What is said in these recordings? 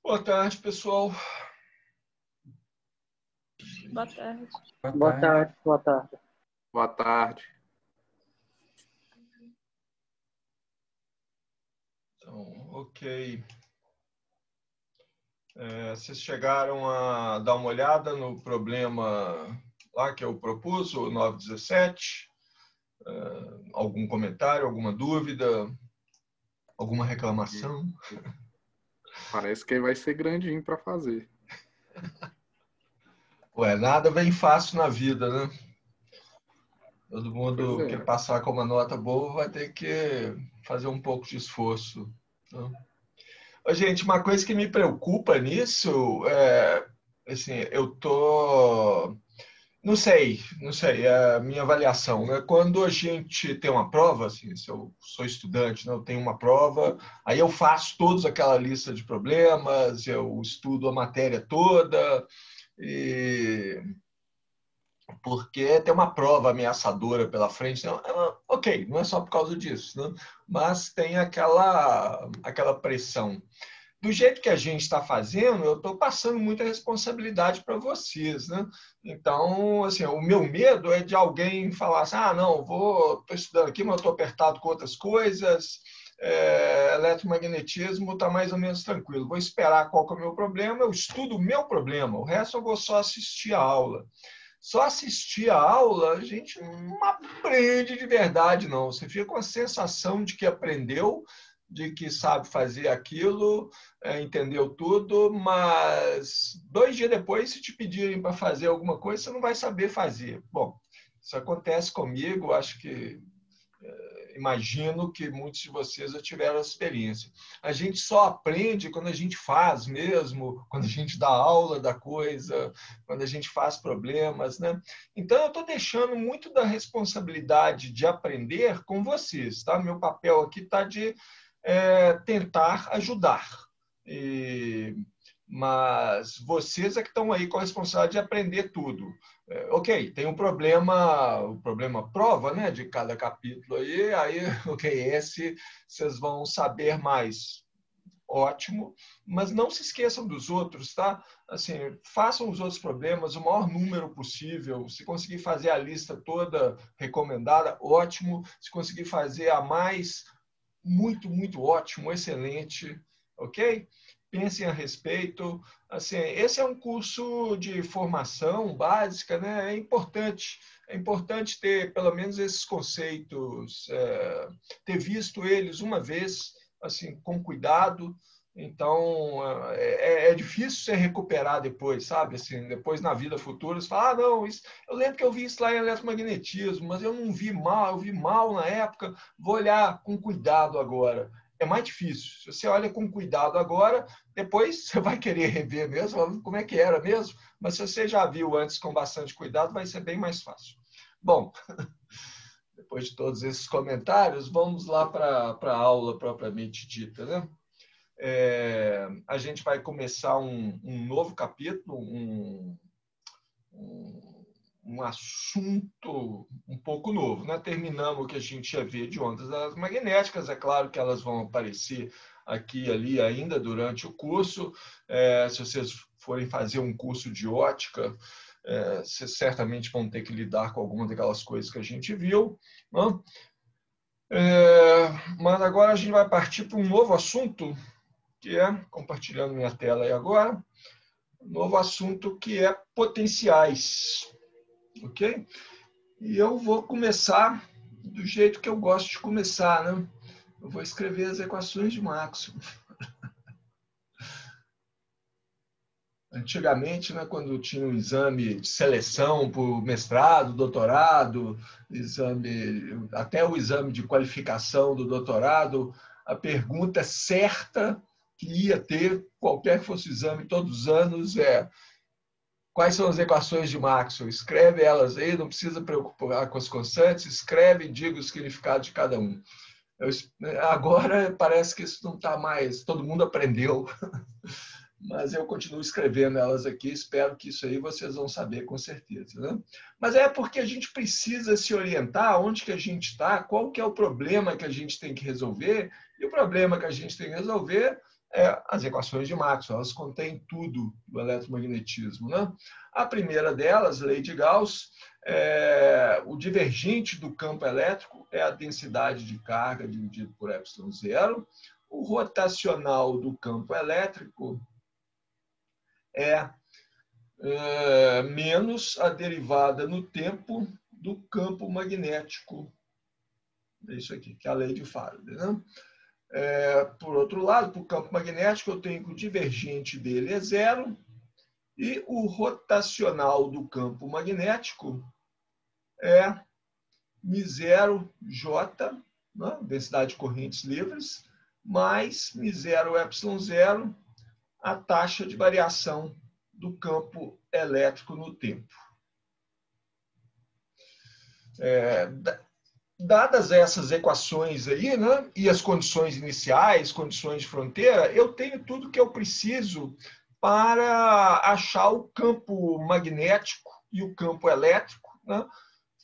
Boa tarde, pessoal. Boa tarde. Boa tarde. Boa tarde. Boa tarde. Então, ok. Vocês chegaram a dar uma olhada no problema lá que eu propus, o 917? Algum comentário, alguma dúvida, alguma reclamação? Parece que vai ser grandinho para fazer. Ué, nada vem fácil na vida, né? Todo mundo que passar com uma nota boa vai ter que fazer um pouco de esforço. Né? Gente, uma coisa que me preocupa nisso é, assim, eu tô... Não sei, é a minha avaliação, né? Quando a gente tem uma prova, assim, se eu sou estudante, né, eu tenho uma prova, aí eu faço toda aquela lista de problemas, eu estudo a matéria toda, porque tem uma prova ameaçadora pela frente. Não, ok, não é só por causa disso, né? Mas tem aquela pressão. Do jeito que a gente está fazendo, eu estou passando muita responsabilidade para vocês, né? Então, assim, o meu medo é de alguém falar assim, não, estou estudando aqui, mas estou apertado com outras coisas, eletromagnetismo está mais ou menos tranquilo, vou esperar qual que é o meu problema, eu estudo o meu problema, o resto eu vou só assistir a aula. Só assistir a aula, a gente não aprende de verdade, não. Você fica com a sensação de que aprendeu, de que sabe fazer aquilo, entendeu tudo, mas 2 dias depois, se te pedirem para fazer alguma coisa, você não vai saber fazer. Bom, isso acontece comigo, acho que imagino que muitos de vocês já tiveram essa experiência. A gente só aprende quando a gente faz mesmo, quando a gente dá aula da coisa, quando a gente faz problemas, né? Então, eu estou deixando muito da responsabilidade de aprender com vocês, tá? Meu papel aqui está de tentar ajudar. Mas vocês é que estão aí com a responsabilidade de aprender tudo. Ok, tem o problema prova, né, de cada capítulo aí, ok, esse vocês vão saber mais. Ótimo, mas não se esqueçam dos outros, tá? Assim, façam os outros problemas o maior número possível. Se conseguir fazer a lista toda recomendada, ótimo. Se conseguir fazer a mais, muito, muito ótimo, excelente, ok? Pensem a respeito. Assim, esse é um curso de formação básica, né? É importante ter pelo menos esses conceitos, ter visto eles uma vez, assim, com cuidado. Então, é difícil você recuperar depois, sabe? Assim, depois na vida futura, você fala, não, eu lembro que eu vi isso lá em eletromagnetismo, mas eu não vi mal, eu vi mal na época, vou olhar com cuidado agora. É mais difícil. Se você olha com cuidado agora, depois você vai querer rever mesmo, como é que era mesmo, mas se você já viu antes com bastante cuidado, vai ser bem mais fácil. Bom, depois de todos esses comentários, vamos lá para a aula propriamente dita, né? A gente vai começar um novo capítulo, um assunto um pouco novo, né? Terminamos o que a gente ia ver de ondas magnéticas, é claro que elas vão aparecer aqui e ali ainda durante o curso. Se vocês forem fazer um curso de ótica, vocês certamente vão ter que lidar com algumas daquelas coisas que a gente viu, né? Mas agora a gente vai partir para um novo assunto, que é, compartilhando minha tela aí agora, um novo assunto que é potenciais. Ok? E eu vou começar do jeito que eu gosto de começar, né? Eu vou escrever as equações de Maxwell. Antigamente, né, quando tinha um exame de seleção para o mestrado, doutorado, até o exame de qualificação do doutorado, a pergunta certa que ia ter, qualquer que fosse o exame, todos os anos, quais são as equações de Maxwell? Escreve elas aí, não precisa preocupar com as constantes, escreve e diga o significado de cada um. Agora parece que isso não está mais, todo mundo aprendeu, mas eu continuo escrevendo elas aqui, espero que isso aí vocês vão saber com certeza, né? Mas é porque a gente precisa se orientar onde que a gente está, qual que é o problema que a gente tem que resolver, e o problema que a gente tem que resolver as equações de Maxwell. Elas contêm tudo do eletromagnetismo, né? A primeira delas, lei de Gauss, o divergente do campo elétrico é a densidade de carga dividido por ε0. O rotacional do campo elétrico é menos a derivada no tempo do campo magnético. É isso aqui, que é a lei de Faraday, né? Por outro lado, para o campo magnético, eu tenho que o divergente dele é 0 e o rotacional do campo magnético é μ0J, né? Densidade de correntes livres, mais μ0ε0, a taxa de variação do campo elétrico no tempo. Dadas essas equações aí, né, e as condições iniciais, condições de fronteira, eu tenho tudo que eu preciso para achar o campo magnético e o campo elétrico, né,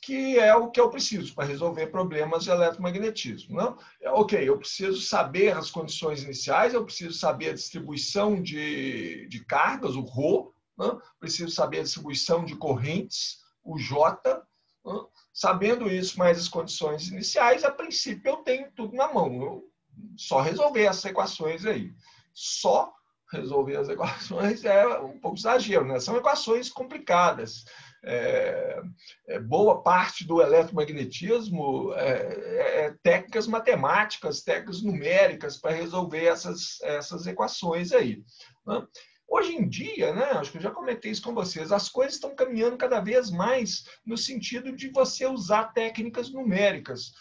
que é o que eu preciso para resolver problemas de eletromagnetismo. Né? Ok, eu preciso saber as condições iniciais, eu preciso saber a distribuição de cargas, o ρ, né? Preciso saber a distribuição de correntes, o J. Né? Sabendo isso, mais as condições iniciais, a princípio eu tenho tudo na mão. Eu só resolver essas equações aí. Só resolver as equações é um pouco exagero, né? São equações complicadas. Boa parte do eletromagnetismo técnicas matemáticas, técnicas numéricas para resolver essas equações aí. Né? Hoje em dia, né, acho que eu já comentei isso com vocês, as coisas estão caminhando cada vez mais no sentido de você usar técnicas numéricas.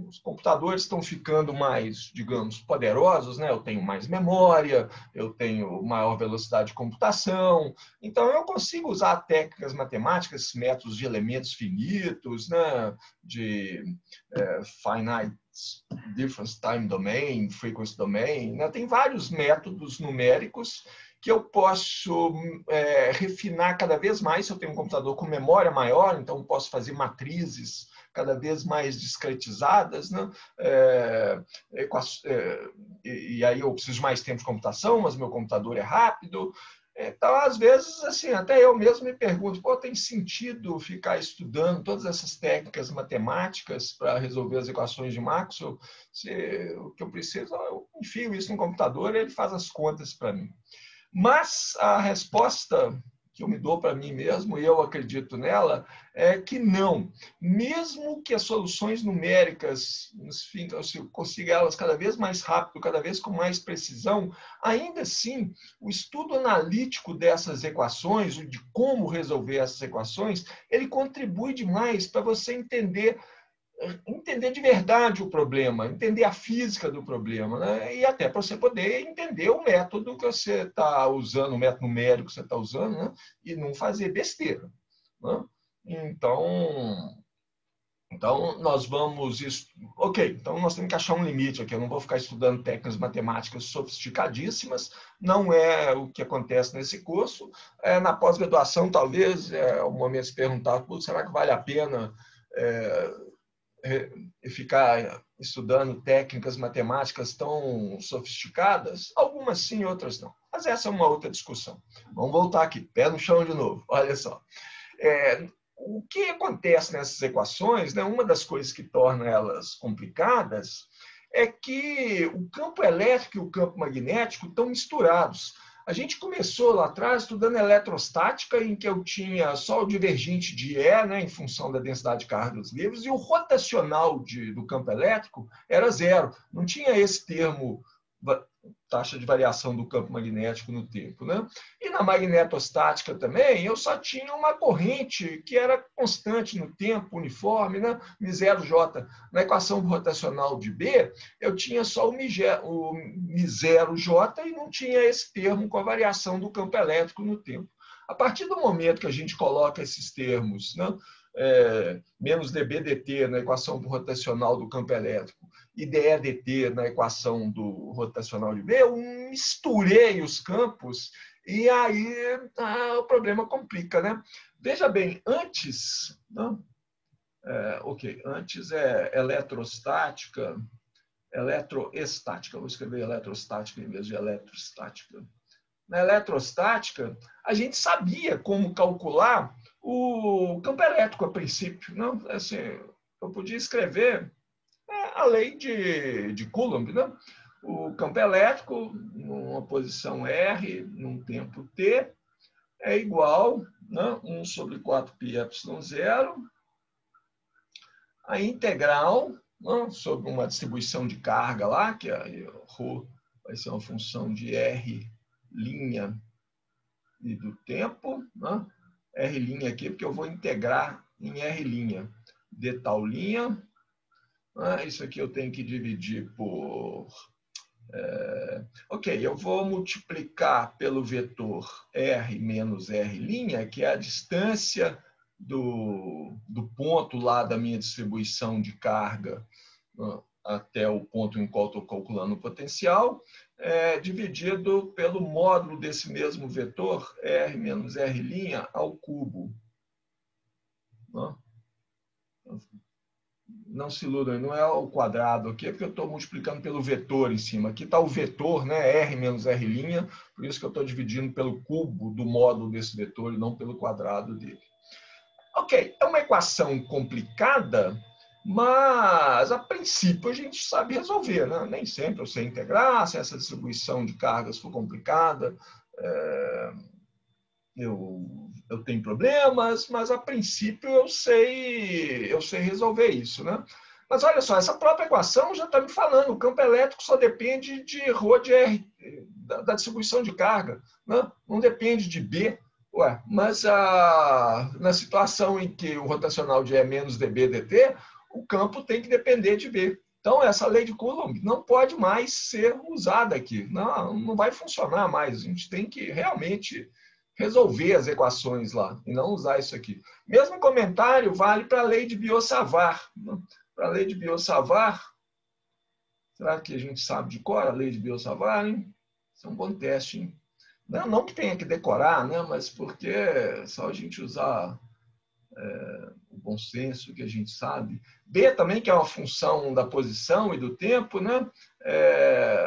Os computadores estão ficando mais, digamos, poderosos, né? Eu tenho mais memória, eu tenho maior velocidade de computação, então eu consigo usar técnicas matemáticas, métodos de elementos finitos, né? De finite difference time domain, frequency domain, né? Tem vários métodos numéricos que eu posso refinar cada vez mais se eu tenho um computador com memória maior, então posso fazer matrizes cada vez mais discretizadas, né? E aí eu preciso de mais tempo de computação, mas meu computador é rápido. Então, às vezes, assim, até eu mesmo me pergunto, tem sentido ficar estudando todas essas técnicas matemáticas para resolver as equações de Maxwell? O que eu preciso, eu enfio isso no computador e ele faz as contas para mim. Mas a resposta que eu me dou para mim mesmo, e eu acredito nela, é que não. Mesmo que as soluções numéricas, enfim, eu consiga elas cada vez mais rápido, cada vez com mais precisão, ainda assim, o estudo analítico dessas equações, de como resolver essas equações, ele contribui demais para você entender de verdade o problema, entender a física do problema, né? E até para você poder entender o método que você está usando, o método numérico que você está usando, né? E não fazer besteira. Né? Então, nós vamos... Ok, então nós temos que achar um limite aqui. Eu não vou ficar estudando técnicas matemáticas sofisticadíssimas, não é o que acontece nesse curso. Na pós-graduação, talvez, é o momento de se perguntar, será que vale a pena... ficar estudando técnicas matemáticas tão sofisticadas? Algumas sim, outras não. Mas essa é uma outra discussão. Vamos voltar aqui, pé no chão de novo. Olha só. O que acontece nessas equações, né, uma das coisas que torna elas complicadas é que o campo elétrico e o campo magnético estão misturados. A gente começou lá atrás estudando eletrostática, em que eu tinha só o divergente de E, né, em função da densidade de cargas livres, e o rotacional do campo elétrico era 0. Não tinha esse termo, taxa de variação do campo magnético no tempo. Né? E na magnetostática também, eu só tinha uma corrente que era constante no tempo, uniforme, né? μ0J. Na equação rotacional de B, eu tinha só o μ0J e não tinha esse termo com a variação do campo elétrico no tempo. A partir do momento que a gente coloca esses termos, né? Menos dB dt na equação rotacional do campo elétrico e dE dt na equação do rotacional de B, eu misturei os campos e aí o problema complica, né? Veja bem, antes, né? Antes é eletrostática, eletroestática. Vou escrever eletrostática em vez de eletrostática. Na eletrostática, a gente sabia como calcular o campo elétrico a princípio. Não? Assim, eu podia escrever a lei de Coulomb, né? O campo elétrico, numa posição R, num tempo t, é igual, né, 1 sobre 4πε0, a integral, né, sobre uma distribuição de carga lá, que a ρ vai ser uma função de R' e do tempo, né? R' aqui, porque eu vou integrar em R' de tal linha. Isso aqui eu tenho que dividir por... ok, eu vou multiplicar pelo vetor R menos R', que é a distância do ponto lá da minha distribuição de carga, né, até o ponto em qual estou calculando o potencial, dividido pelo módulo desse mesmo vetor, R menos R' ao cubo. Não se iludam, não é ao quadrado aqui, é porque eu estou multiplicando pelo vetor em cima. Aqui está o vetor, né, R menos R', por isso que eu estou dividindo pelo cubo do módulo desse vetor e não pelo quadrado dele. Ok, é uma equação complicada, mas a princípio a gente sabe resolver, né? Nem sempre eu sei integrar, se essa distribuição de cargas for complicada, eu tenho problemas, mas a princípio eu sei resolver isso, né? Mas olha só, essa própria equação já está me falando, o campo elétrico só depende de ρ de R, da distribuição de carga, né? Não depende de B. Ué, mas na situação em que o rotacional de E menos dB dt, o campo tem que depender de B. Então, essa lei de Coulomb não pode mais ser usada aqui. Não vai funcionar mais. A gente tem que realmente resolver as equações lá e não usar isso aqui. Mesmo comentário vale para a lei de Biot-Savart. Para a lei de Biot-Savart, será que a gente sabe de cor a lei de Biot-Savart, hein? Isso é um bom teste, hein? Não que tenha que decorar, né? Mas porque é só a gente usar o bom senso que a gente sabe. B também, que é uma função da posição e do tempo, né?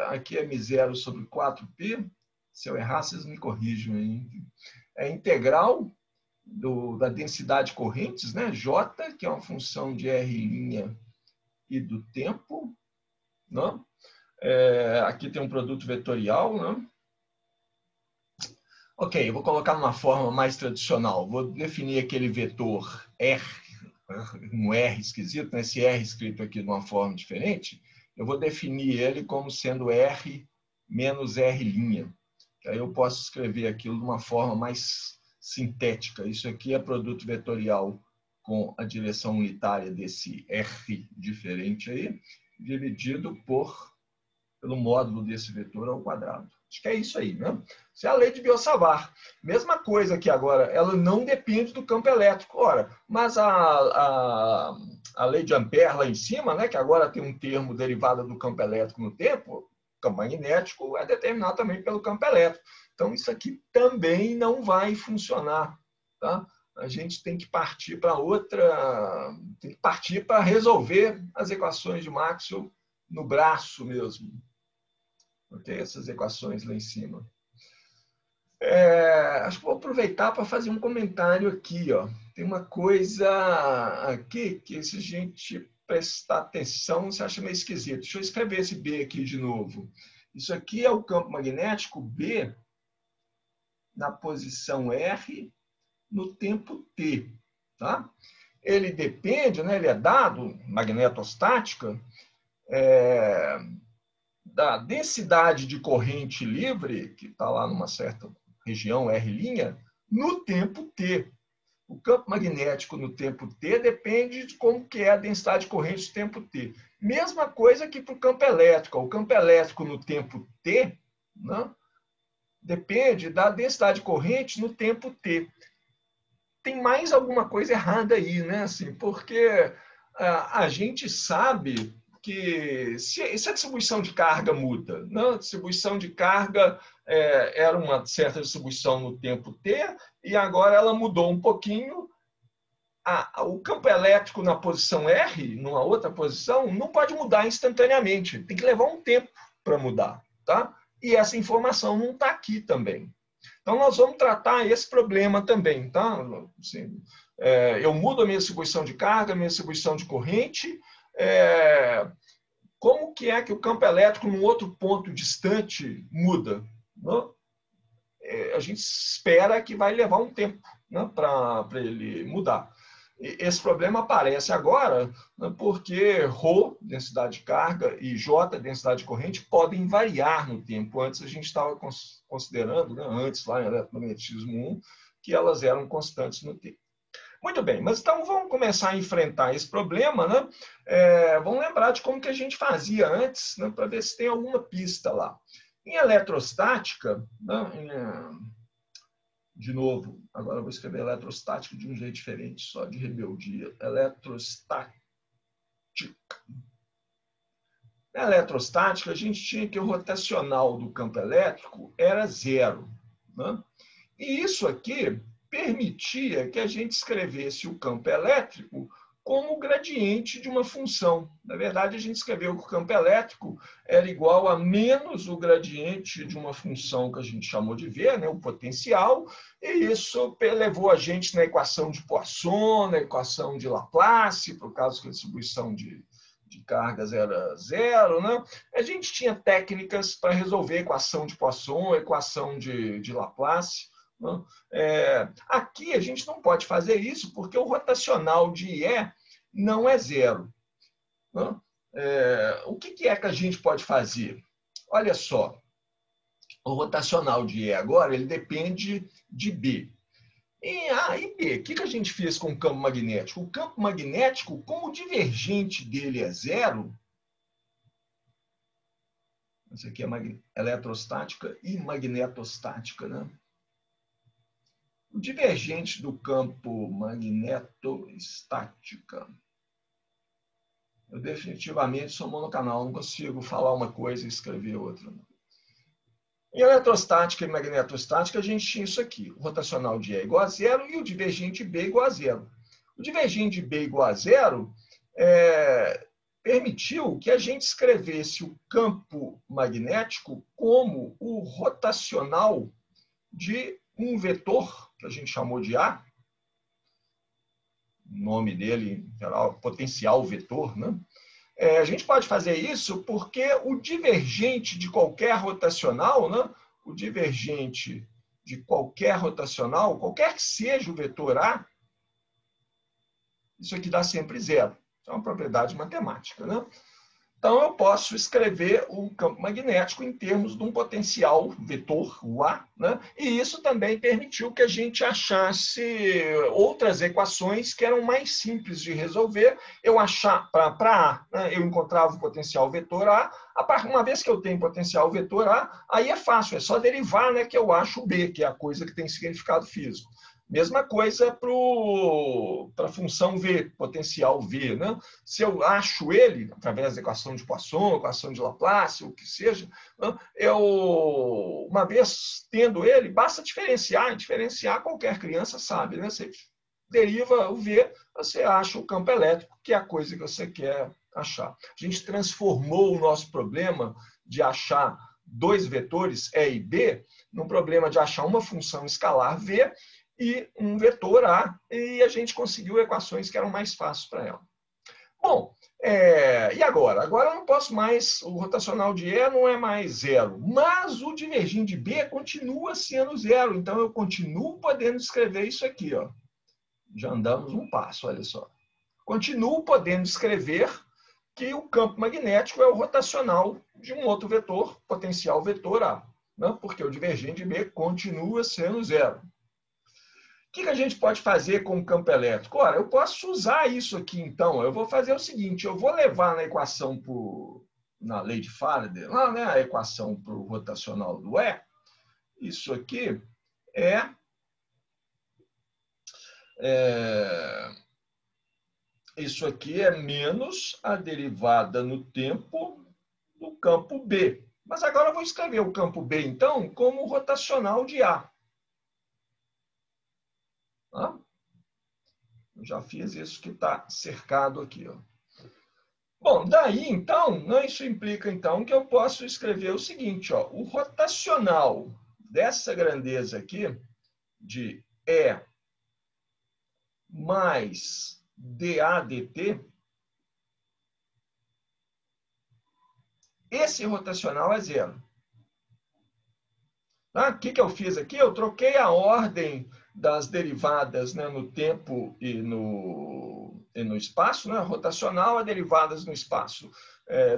Aqui é μ0 sobre 4π. Se eu errar, vocês me corrijam, hein? É integral da densidade de correntes, né? J, que é uma função de R' e do tempo. Né? Aqui tem um produto vetorial, né? Ok, eu vou colocar numa forma mais tradicional. Vou definir aquele vetor R, um R esquisito, né? Esse R escrito aqui de uma forma diferente. Eu vou definir ele como sendo R menos R'. Aí eu posso escrever aquilo de uma forma mais sintética. Isso aqui é produto vetorial com a direção unitária desse R diferente aí, dividido pelo módulo desse vetor ao quadrado. Acho que é isso aí, né? Isso é a lei de Biot-Savart. Mesma coisa aqui agora, ela não depende do campo elétrico. Ora, mas a lei de Ampère lá em cima, né, que agora tem um termo derivado do campo elétrico no tempo, o campo magnético é determinado também pelo campo elétrico. Então, isso aqui também não vai funcionar, tá? A gente tem que partir para tem que partir para resolver as equações de Maxwell no braço mesmo. Ok? Essas equações lá em cima. Acho que vou aproveitar para fazer um comentário aqui. Ó. Tem uma coisa aqui que, se a gente prestar atenção, você acha meio esquisito. Deixa eu escrever esse B aqui de novo. Isso aqui é o campo magnético B na posição R no tempo T. Tá? Ele depende, né, ele é dado, magnetostática, da densidade de corrente livre, que está lá numa certa região R', no tempo T. O campo magnético no tempo T depende de como que é a densidade de corrente no tempo T. Mesma coisa que para o campo elétrico. O campo elétrico no tempo T, né, depende da densidade de corrente no tempo T. Tem mais alguma coisa errada aí, né? Assim, porque a gente sabe que se a distribuição de carga muda, né? A distribuição de carga era uma certa distribuição no tempo T e agora ela mudou um pouquinho o campo elétrico na posição R, numa outra posição, não pode mudar instantaneamente. Tem que levar um tempo para mudar. Tá? E essa informação não está aqui também. Então, nós vamos tratar esse problema também. Tá? Assim, eu mudo a minha distribuição de carga, a minha distribuição de corrente. Como que é que o campo elétrico, num outro ponto distante, muda? Não? A gente espera que vai levar um tempo, né, para ele mudar. Esse problema aparece agora, né, porque ρ, densidade de carga, e J, densidade de corrente, podem variar no tempo. Antes a gente estava considerando, né, antes lá em eletromagnetismo 1, que elas eram constantes no tempo. Muito bem, mas então vamos começar a enfrentar esse problema, né? Vamos lembrar de como que a gente fazia antes, né, para ver se tem alguma pista lá. Em eletrostática, né, de novo, agora eu vou escrever eletrostática de um jeito diferente, só de rebeldia. Eletrostática. Na eletrostática, a gente tinha que o rotacional do campo elétrico era 0. Né? E isso aqui permitia que a gente escrevesse o campo elétrico como o gradiente de uma função. Na verdade, a gente escreveu que o campo elétrico era igual a menos o gradiente de uma função que a gente chamou de V, né, o potencial, e isso levou a gente na equação de Poisson, na equação de Laplace, por causa que a distribuição de cargas era 0. Né? A gente tinha técnicas para resolver a equação de Poisson, a equação de Laplace. Aqui a gente não pode fazer isso porque o rotacional de E não é 0. O que é que a gente pode fazer? Olha só, o rotacional de E agora ele depende de B. E B, o que a gente fez com o campo magnético? O campo magnético, como o divergente dele é 0, isso aqui é eletrostática e magnetostática, né? O divergente do campo magnetostática. Eu definitivamente sou monocanal, não consigo falar uma coisa e escrever outra. Em eletrostática e magnetostática, a gente tinha isso aqui. O rotacional de E igual a 0 e o divergente B igual a 0. O divergente B igual a 0 permitiu que a gente escrevesse o campo magnético como o rotacional de um vetor, que a gente chamou de A, o nome dele, potencial vetor, né? A gente pode fazer isso porque o divergente de qualquer rotacional, né? O divergente de qualquer rotacional, qualquer que seja o vetor A, isso aqui dá sempre 0. Isso é uma propriedade matemática, né? Então, eu posso escrever o campo magnético em termos de um potencial vetor, o A, né? E isso também permitiu que a gente achasse outras equações que eram mais simples de resolver. Eu achar para A, né? Eu encontrava o potencial vetor A. Uma vez que eu tenho potencial vetor A, aí é fácil, é só derivar, né, que eu acho o B, que é a coisa que tem significado físico. Mesma coisa para a função V, potencial V. Né? Se eu acho ele, através da equação de Poisson, equação de Laplace, o que seja, né? Uma vez tendo ele, basta diferenciar. Diferenciar qualquer criança sabe. Né? Você deriva o V, você acha o campo elétrico, que é a coisa que você quer achar. A gente transformou o nosso problema de achar dois vetores, E e B, num problema de achar uma função escalar V, e um vetor A, e a gente conseguiu equações que eram mais fáceis para ela. Bom, e agora? Agora eu não posso mais, o rotacional de E não é mais 0, mas o divergente de B continua sendo 0, então eu continuo podendo escrever isso aqui. Ó. Já andamos um passo, olha só. Continuo podendo escrever que o campo magnético é o rotacional de um outro vetor, potencial vetor A, né? Porque o divergente de B continua sendo 0. O que a gente pode fazer com o campo elétrico? Ora, eu posso usar isso aqui, então. Eu vou fazer o seguinte, eu vou levar na equação, na lei de Faraday, lá, né, a equação para o rotacional do E. Isso aqui isso aqui é menos a derivada no tempo do campo B. Mas agora eu vou escrever o campo B, então, como rotacional de A. Eu já fiz isso que está cercado aqui. Ó. Bom, daí, então, isso implica, então, que eu posso escrever o seguinte, ó, o rotacional dessa grandeza aqui, de E mais dA dt, esse rotacional é zero. Tá? O que eu fiz aqui? Eu troquei a ordem das derivadas, né, no tempo e no espaço, né? Rotacional é derivadas no espaço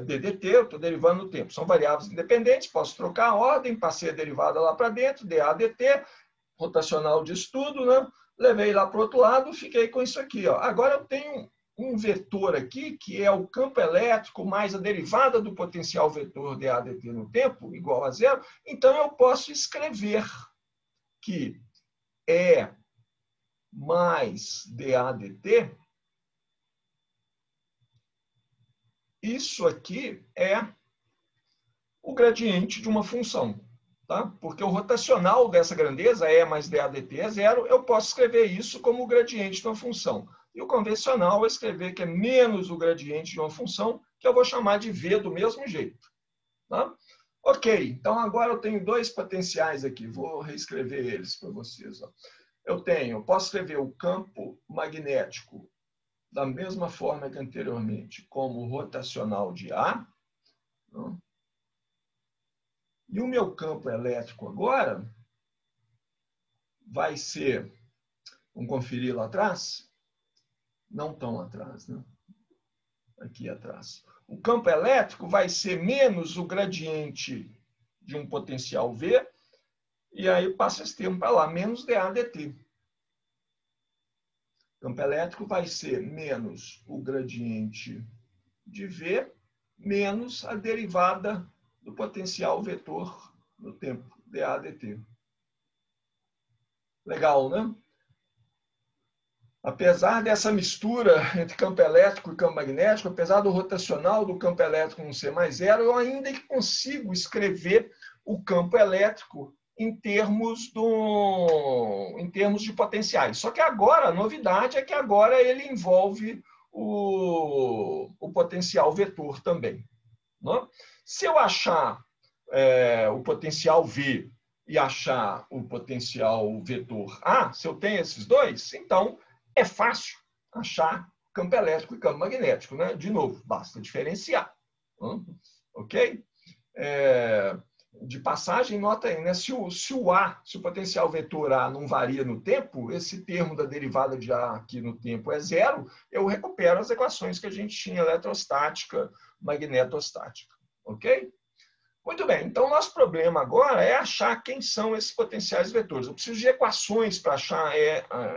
ddt, eu estou derivando no tempo. São variáveis independentes, posso trocar a ordem, passei a derivada lá para dentro, dA dt, rotacional de estudo, né? Levei lá para o outro lado, fiquei com isso aqui. Ó. Agora eu tenho um vetor aqui, que é o campo elétrico mais a derivada do potencial vetor dA dt no tempo, igual a zero. Então, eu posso escrever que E mais dA dt, isso aqui é o gradiente de uma função. Tá? Porque o rotacional dessa grandeza, E mais dA dt é zero, eu posso escrever isso como o gradiente de uma função. E o convencional é escrever que é menos o gradiente de uma função, que eu vou chamar de V do mesmo jeito. Tá? Ok, então agora eu tenho dois potenciais aqui. Vou reescrever eles para vocês. Ó. Eu posso escrever o campo magnético da mesma forma que anteriormente, como rotacional de A. Tá? E o meu campo elétrico agora vai ser, vamos conferir lá atrás? Não tão atrás, né? Aqui atrás. O campo elétrico vai ser menos o gradiente de um potencial V, e aí passa esse termo para lá, menos dA dt. O campo elétrico vai ser menos o gradiente de V, menos a derivada do potencial vetor no tempo, dA dt. Legal, né? Apesar dessa mistura entre campo elétrico e campo magnético, apesar do rotacional do campo elétrico não ser mais zero, eu ainda consigo escrever o campo elétrico em termos de potenciais. Só que agora, a novidade é que agora ele envolve o potencial vetor também. Não? Se eu achar o potencial V e achar o potencial vetor A, se eu tenho esses dois, então é fácil achar campo elétrico e campo magnético. Né? De novo, basta diferenciar. Ok? De passagem, nota aí, né? Se o potencial vetor A não varia no tempo, esse termo da derivada de A aqui no tempo é zero, eu recupero as equações que a gente tinha, eletrostática, magnetostática. Ok? Muito bem, então nosso problema agora é achar quem são esses potenciais vetores. Eu preciso de equações para achar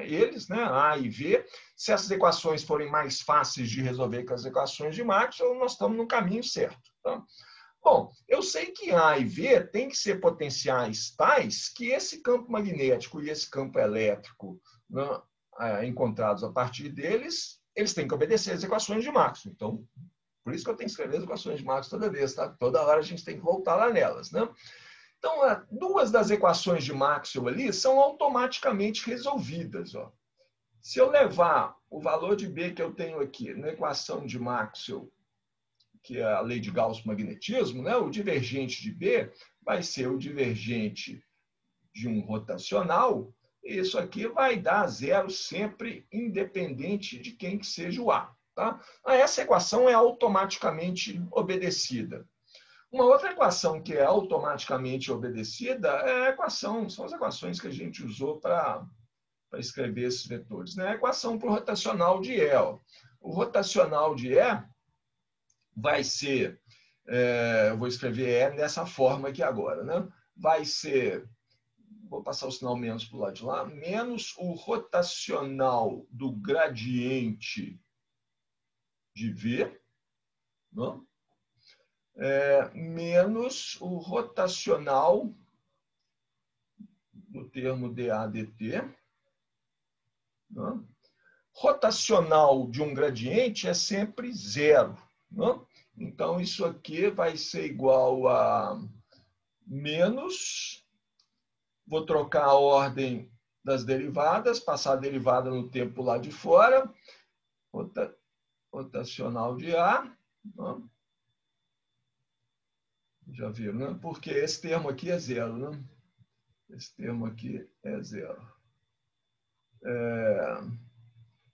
eles, né, A e V. Se essas equações forem mais fáceis de resolver que as equações de Maxwell, nós estamos no caminho certo. Tá? Bom, eu sei que A e V têm que ser potenciais tais que esse campo magnético e esse campo elétrico, né, encontrados a partir deles, eles têm que obedecer às equações de Maxwell. Então, por isso que eu tenho que escrever as equações de Maxwell toda vez, tá? Toda hora a gente tem que voltar lá nelas, né? Então, duas das equações de Maxwell ali são automaticamente resolvidas, ó. Se eu levar o valor de B que eu tenho aqui na equação de Maxwell, que é a lei de Gauss-magnetismo, né? O divergente de B vai ser o divergente de um rotacional, e isso aqui vai dar zero sempre, independente de quem que seja o A. Tá? Essa equação é automaticamente obedecida. Uma outra equação que é automaticamente obedecida são as equações que a gente usou para escrever esses vetores. Né? A equação para o rotacional de E. Ó. O rotacional de E vai ser, eu vou escrever E dessa forma aqui agora, né? Vai ser, vou passar o sinal menos para o lado de lá, menos o rotacional do gradiente de V, não? Menos o rotacional no termo dA dt. Não? Rotacional de um gradiente é sempre zero. Não? Então, isso aqui vai ser igual a menos, vou trocar a ordem das derivadas, passar a derivada no tempo lá de fora, rotacional de A, já viram, né? Porque esse termo aqui é zero, né? Esse termo aqui é zero.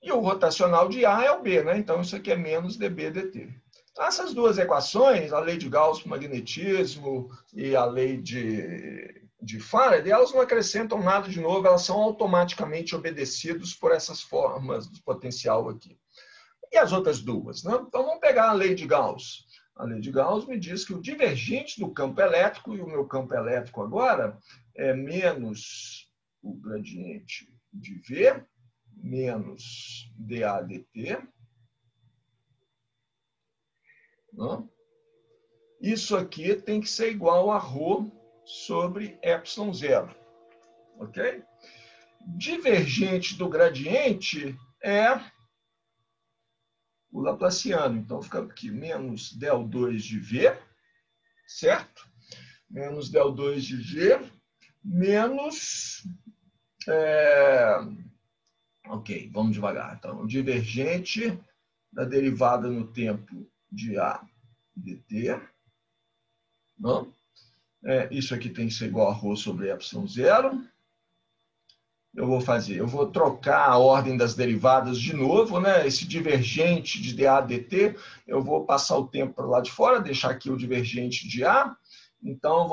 E o rotacional de A é o B, né? Então, isso aqui é menos dB dt. Então, essas duas equações, a lei de Gauss para o magnetismo e a lei de Faraday, elas não acrescentam nada de novo, elas são automaticamente obedecidas por essas formas do potencial aqui. E as outras duas, né? Então, vamos pegar a lei de Gauss. A lei de Gauss me diz que o divergente do campo elétrico, e o meu campo elétrico agora, é menos o gradiente de V, menos dA dt. Não? Isso aqui tem que ser igual a ρ sobre ε0. Ok? Divergente do gradiente é o laplaciano. Então, fica aqui menos del2 de V, certo? Menos del2 de V, menos... Ok, vamos devagar. Então, o divergente da derivada no tempo de A dt. Não? Isso aqui tem que ser igual a ρ sobre ε0. Eu vou trocar a ordem das derivadas de novo, né? Esse divergente de dA dt, eu vou passar o tempo para lá de fora, deixar aqui o divergente de A. Então,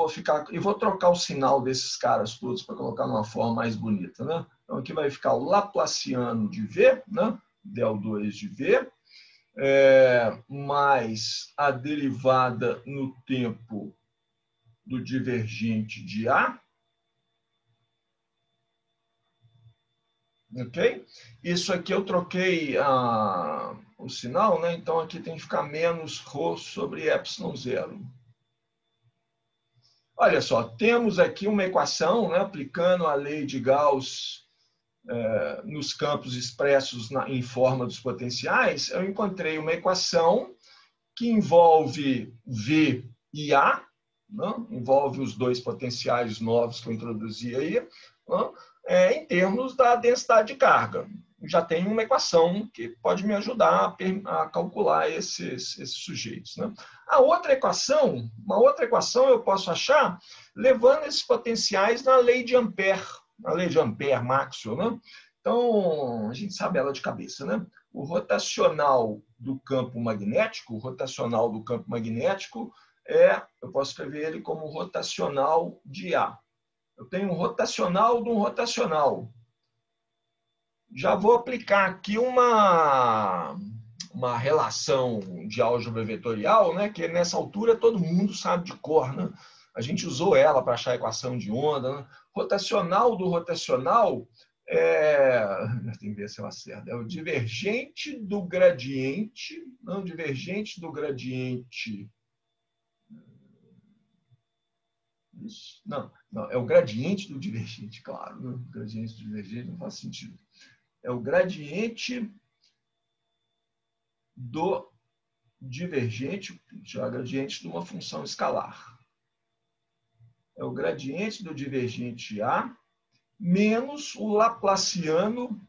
eu vou trocar o sinal desses caras todos para colocar numa forma mais bonita, né? Então, aqui vai ficar o laplaciano de V, né? del2 de V, mais a derivada no tempo do divergente de A. Ok? Isso aqui eu troquei o sinal, né? Então aqui tem que ficar menos ρ sobre ε0. Olha só, temos aqui uma equação, né? Aplicando a lei de Gauss nos campos expressos em forma dos potenciais, eu encontrei uma equação que envolve V e A, não? Envolve os dois potenciais novos que eu introduzi aí, não? Em termos da densidade de carga. Já tem uma equação que pode me ajudar a calcular esses sujeitos, né? Uma outra equação eu posso achar levando esses potenciais na lei de Ampère, Maxwell, né? Então, a gente sabe ela de cabeça, né? O rotacional do campo magnético, eu posso escrever ele como rotacional de A. Eu tenho um rotacional de um rotacional. Já vou aplicar aqui uma relação de álgebra vetorial, né? Que nessa altura todo mundo sabe de cor, né? A gente usou ela para achar a equação de onda, né? Rotacional do rotacional tem que ver se eu acerto. É o divergente do gradiente, não, divergente do gradiente. Isso. Não, é o gradiente do divergente, claro. Né? O gradiente do divergente não faz sentido. É o gradiente do divergente, gradiente de uma função escalar. É o gradiente do divergente A menos o laplaciano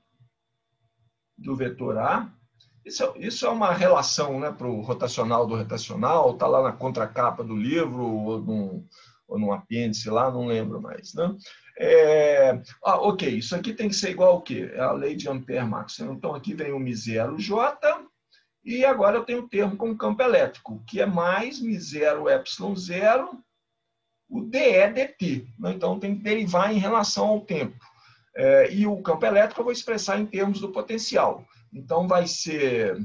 do vetor A. Isso é uma relação, né, para o rotacional do rotacional, está lá na contracapa do livro, ou num apêndice lá, não lembro mais. Né? Ok, isso aqui tem que ser igual ao quê? É a lei de Ampère-Maxwell. Então, aqui vem o μ0j, e agora eu tenho o termo com campo elétrico, que é mais μ0ε0, o dE dt. Né? Então, tem que derivar em relação ao tempo. E o campo elétrico eu vou expressar em termos do potencial. Então, vai ser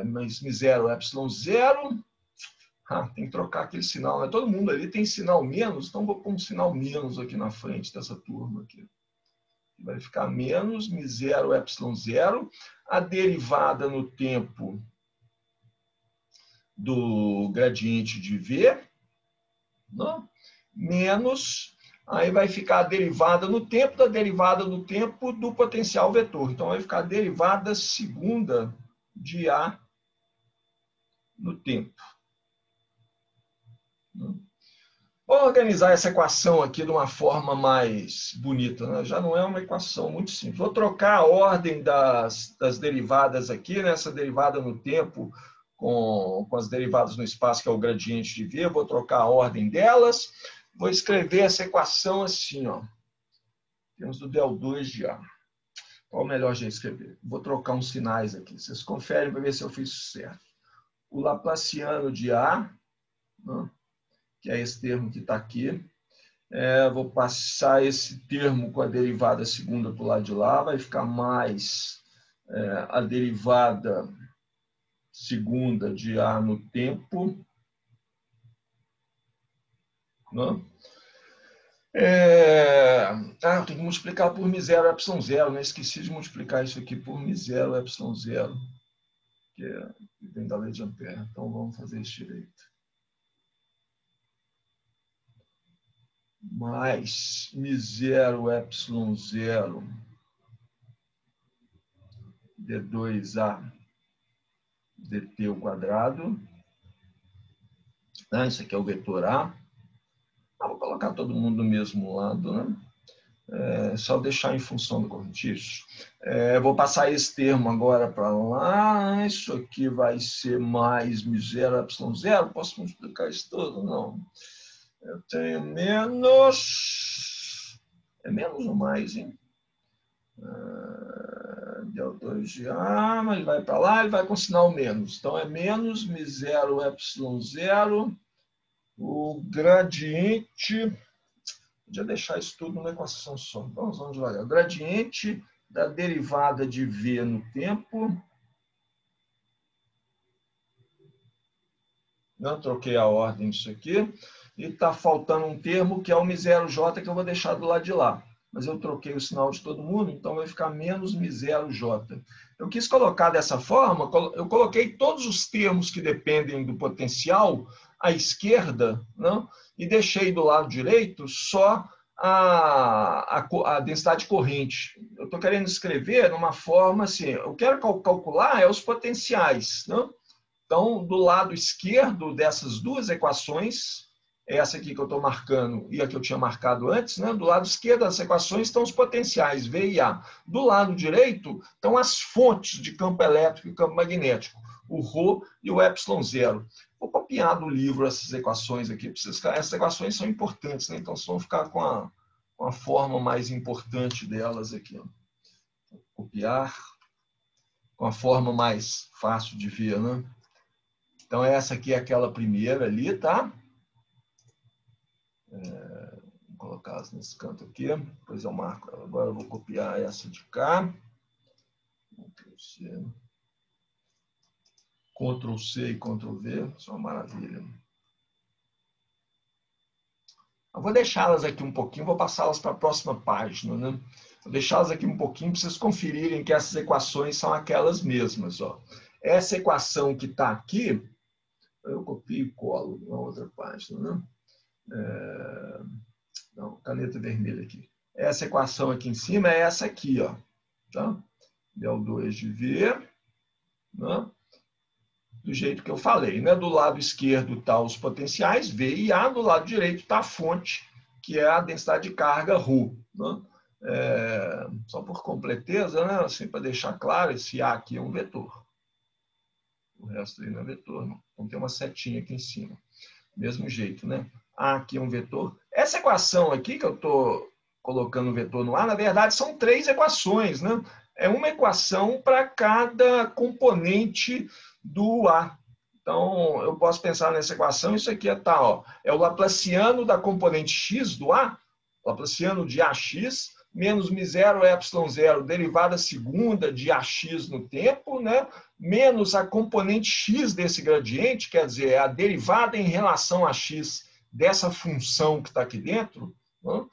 mais μ0ε0. Tem que trocar aquele sinal. Né? Todo mundo ali tem sinal menos, então vou pôr um sinal menos aqui na frente dessa turma. Aqui. Vai ficar menos μ0ε0. A derivada no tempo do gradiente de V, não? Menos, aí vai ficar a derivada no tempo da derivada no tempo do potencial vetor. Então, vai ficar a derivada segunda de A no tempo. organizar essa equação aqui de uma forma mais bonita, né? Já não é uma equação muito simples. Vou trocar a ordem das derivadas aqui, né? Essa derivada no tempo com as derivadas no espaço, que é o gradiente de V. Vou trocar a ordem delas. Vou escrever essa equação assim, ó. Temos do del2 de A. Qual o melhor jeito de escrever? Vou trocar uns sinais aqui. Vocês conferem para ver se eu fiz certo. O laplaciano de A, né? Que é esse termo que está aqui. Vou passar esse termo com a derivada segunda para o lado de lá, vai ficar mais a derivada segunda de A no tempo. Né? Eu tenho que multiplicar por μ0 ε0, né? Esqueci de multiplicar isso aqui por μ0 ε0, que vem da lei de Ampère. Então vamos fazer isso direito. Mais μ0 ε0 d2a dt ao quadrado. Isso aqui é o vetor A. Vou colocar todo mundo do mesmo lado, né? Só deixar em função do correntiço. Vou passar esse termo agora para lá. Isso aqui vai ser mais μ0 ε0. Posso multiplicar isso todo? Não. Eu tenho menos... É menos ou mais, hein? Del2 de A, mas vai para lá, ele vai com sinal menos. Então, é menos μ0 ε0. O gradiente... Podia deixar isso tudo numa equação só. Então, vamos devagar. O gradiente da derivada de V no tempo... Não troquei a ordem disso aqui. E está faltando um termo que é o μ0j, que eu vou deixar do lado de lá. Mas eu troquei o sinal de todo mundo, então vai ficar menos μ0j. Eu quis colocar dessa forma, eu coloquei todos os termos que dependem do potencial à esquerda, né? E deixei do lado direito só a densidade corrente. Eu estou querendo escrever numa forma assim, eu quero calcular os potenciais, né? Então, do lado esquerdo dessas duas equações, essa aqui que eu estou marcando e a que eu tinha marcado antes, né? Do lado esquerdo das equações estão os potenciais, V e A. Do lado direito estão as fontes de campo elétrico e campo magnético, o ρ e o ε0. Vou copiar do livro essas equações aqui. Essas equações são importantes, né? Então, vocês vão ficar com a forma mais importante delas aqui. Ó. Vou copiar com a forma mais fácil de ver, né? Então, essa aqui é aquela primeira ali, tá? Vou colocá-las nesse canto aqui. Depois eu marco. Agora eu vou copiar essa de cá. Ctrl C e Ctrl V. Isso é uma maravilha. Eu vou deixá-las aqui um pouquinho, vou passá-las para a próxima página, né? Vou deixá-las aqui um pouquinho para vocês conferirem que essas equações são aquelas mesmas, ó. Essa equação que está aqui, eu copio e colo na outra página, né? Não, caneta vermelha aqui. Essa equação aqui em cima é essa aqui, ó. Tá? Del2 de V, né? Do jeito que eu falei, né? Do lado esquerdo tá os potenciais, V e A, do lado direito está a fonte, que é a densidade de carga ρ. Né? Só por completeza, né? Assim, para deixar claro, esse A aqui é um vetor. O resto aí não é vetor, não. Então tem uma setinha aqui em cima. Mesmo jeito, né? A aqui é um vetor. Essa equação aqui que eu estou colocando o vetor no A, na verdade, são 3 equações, né? É uma equação para cada componente do A. Então, eu posso pensar nessa equação, isso aqui é o laplaciano da componente x do A, laplaciano de AX, menos μ0 ε0, derivada segunda de AX no tempo, né? Menos a componente x desse gradiente, quer dizer, a derivada em relação a x dessa função que está aqui dentro, né?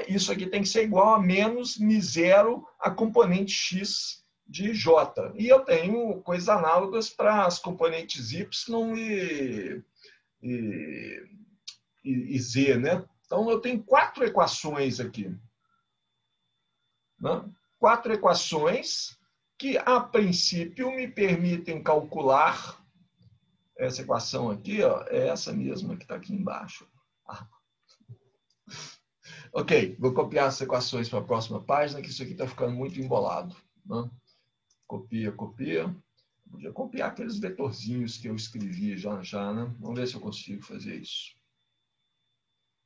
Isso aqui tem que ser igual a menos μ0 a componente x de j. E eu tenho coisas análogas para as componentes y e z, né? Então, eu tenho 4 equações aqui. Né? 4 equações que, a princípio, me permitem calcular essa equação aqui, ó, é essa mesma que está aqui embaixo. Ok, vou copiar as equações para a próxima página, que isso aqui está ficando muito embolado. Né? Copia, copia. Podia copiar aqueles vetorzinhos que eu escrevi já, né? Vamos ver se eu consigo fazer isso.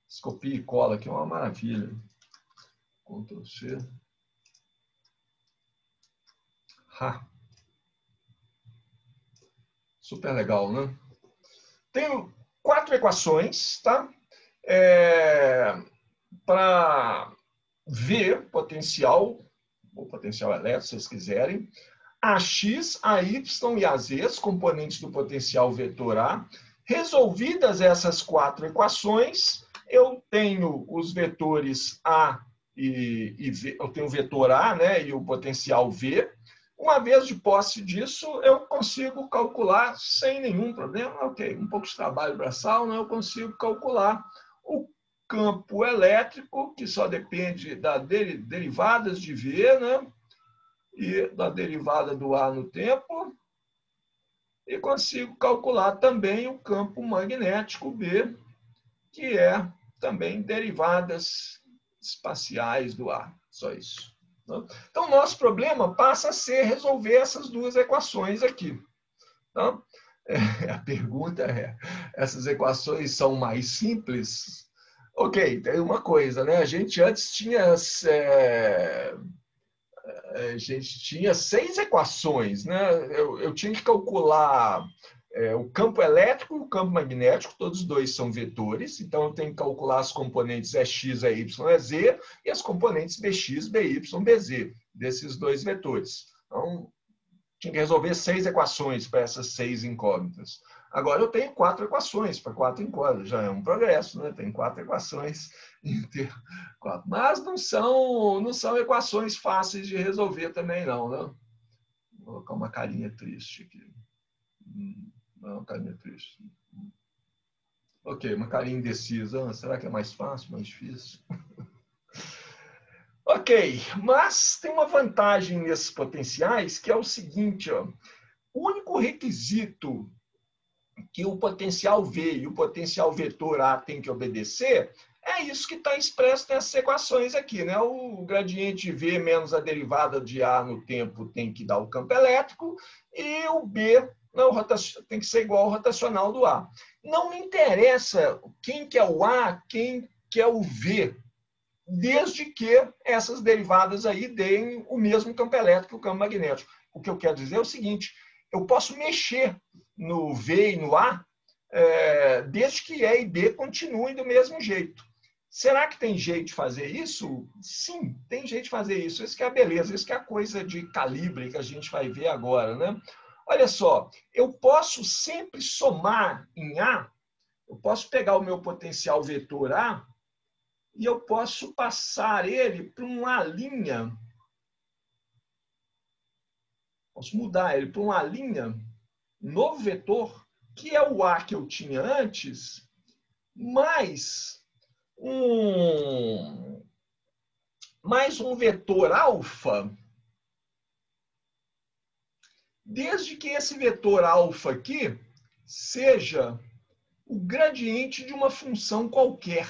Esse copia e cola aqui é uma maravilha. Ctrl C. Super legal, né? Tenho 4 equações, tá? Para V potencial, ou potencial elétrico, se vocês quiserem, AX, AY e AZ, os componentes do potencial vetor A. Resolvidas essas 4 equações, eu tenho os vetores A e V, eu tenho o vetor A, né, e o potencial V. Uma vez de posse disso, eu consigo calcular sem nenhum problema. Ok, um pouco de trabalho braçal, né, eu consigo calcular o campo elétrico, que só depende das derivadas de V, né, e da derivada do A no tempo, e consigo calcular também o campo magnético B, que é também derivadas espaciais do A. Só isso. Então, nosso problema passa a ser resolver essas 2 equações aqui. Então, a pergunta é, essas equações são mais simples? Ok, tem uma coisa, né? A gente antes tinha... a gente tinha 6 equações, né? Eu tinha que calcular o campo elétrico e o campo magnético, todos os dois são vetores, então eu tenho que calcular as componentes EX, EY, EZ e as componentes BX, BY, BZ, desses 2 vetores. Então, tinha que resolver 6 equações para essas 6 incógnitas. Agora eu tenho 4 equações para 4 incógnitas, já é um progresso, né? Tem 4 equações inteiro. Mas não são equações fáceis de resolver também, não, né? Vou colocar uma carinha triste aqui. Não, uma carinha triste. Ok, uma carinha indecisa. Será que é mais fácil, mais difícil? Ok, mas tem uma vantagem nesses potenciais, que é o seguinte, ó. O único requisito que o potencial V e o potencial vetor A tem que obedecer é isso que está expresso nessas equações aqui, né? O gradiente V menos a derivada de A no tempo tem que dar o campo elétrico e o B não, tem que ser igual ao rotacional do A. Não me interessa quem que é o A, quem que é o V, desde que essas derivadas aí deem o mesmo campo elétrico que o campo magnético. O que eu quero dizer é o seguinte, eu posso mexer no V e no A, desde que E e B continuem do mesmo jeito. Será que tem jeito de fazer isso? Sim, tem jeito de fazer isso. Isso que é a beleza, isso que é a coisa de calibre que a gente vai ver agora, né? Olha só, eu posso sempre somar em A, eu posso pegar o meu potencial vetor A e eu posso passar ele para uma linha. Posso mudar ele para uma linha, novo vetor, que é o A que eu tinha antes, mais um vetor alfa, desde que esse vetor alfa aqui seja o gradiente de uma função qualquer.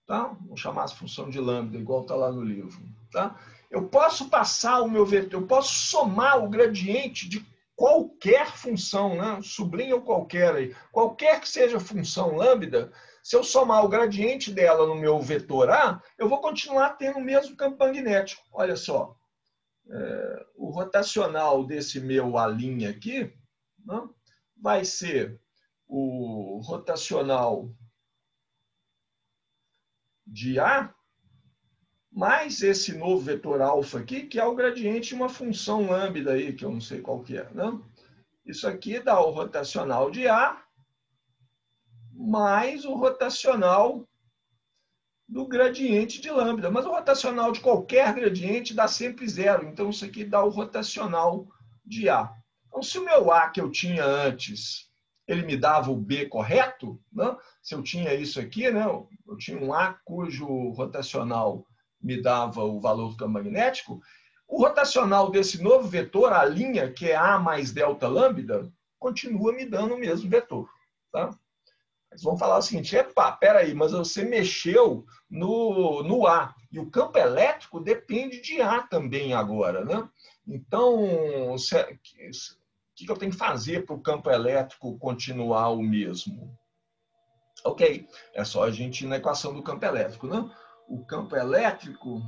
Tá? Vou chamar essa função de lambda, igual está lá no livro. Tá? Eu posso passar o meu vetor, eu posso somar o gradiente de qualquer função, né? Sublinha o qualquer aí. Qualquer que seja a função lambda, se eu somar o gradiente dela no meu vetor A, eu vou continuar tendo o mesmo campo magnético. Olha só. O rotacional desse meu A' aqui, né, vai ser o rotacional de A mais esse novo vetor alfa aqui, que é o gradiente de uma função lambda aí, que eu não sei qual que é. Né? Isso aqui dá o rotacional de A mais o rotacional do gradiente de lambda. Mas o rotacional de qualquer gradiente dá sempre zero. Então, isso aqui dá o rotacional de A. Então, se o meu A que eu tinha antes, ele me dava o B correto, né? Se eu tinha isso aqui, né? Eu tinha um A cujo rotacional me dava o valor do campo magnético, o rotacional desse novo vetor, a linha, que é A mais delta lambda, continua me dando o mesmo vetor. Tá? Eles vão falar o seguinte, epa, peraí, mas você mexeu no A. E o campo elétrico depende de A também agora, né? Então, o que eu tenho que fazer para o campo elétrico continuar o mesmo? Ok, é só a gente ir na equação do campo elétrico, né? O campo elétrico,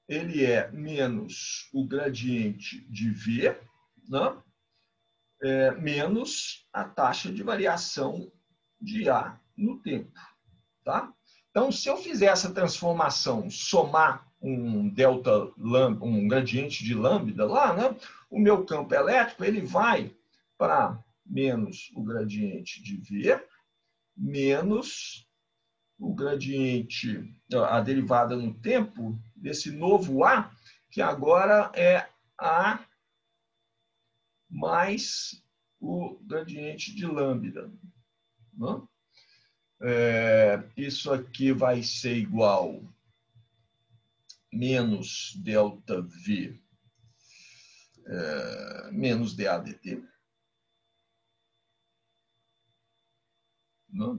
ele é menos o gradiente de V, né? Menos a taxa de variação de A no tempo. Tá? Então, se eu fizer essa transformação, somar um delta lambda, um gradiente de lambda lá, né? O meu campo elétrico ele vai para menos o gradiente de V, menos o gradiente, a derivada no tempo desse novo A, que agora é A mais o gradiente de lambda. Né? Isso aqui vai ser igual menos delta V menos dAdt. Né?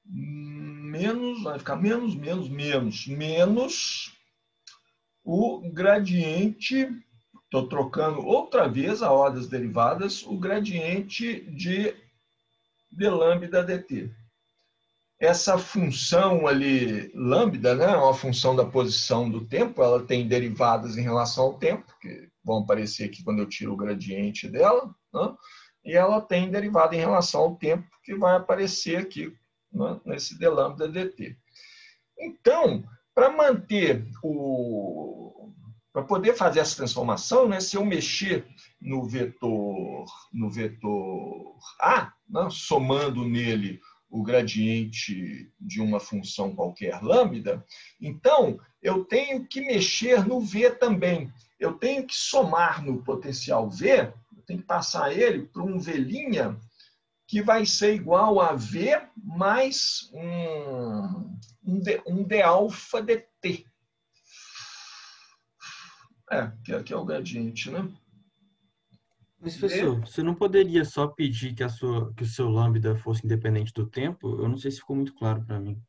Menos, vai ficar menos o gradiente, estou trocando outra vez a ordem das derivadas, o gradiente de lambda dt. Essa função ali, lambda, né, é uma função da posição do tempo, ela tem derivadas em relação ao tempo, que vão aparecer aqui quando eu tiro o gradiente dela, né, e ela tem derivada em relação ao tempo, que vai aparecer aqui, né, nesse d lambda dt. Então, para manter para poder fazer essa transformação, né, se eu mexer no vetor A, né, somando nele o gradiente de uma função qualquer lambda, então eu tenho que mexer no V também. Eu tenho que somar no potencial V, eu tenho que passar ele para um V', que vai ser igual a V mais um d alfa dt. Que é o gradiente, né? Mas, professor, você não poderia só pedir que o seu lambda fosse independente do tempo? Eu não sei se ficou muito claro para mim.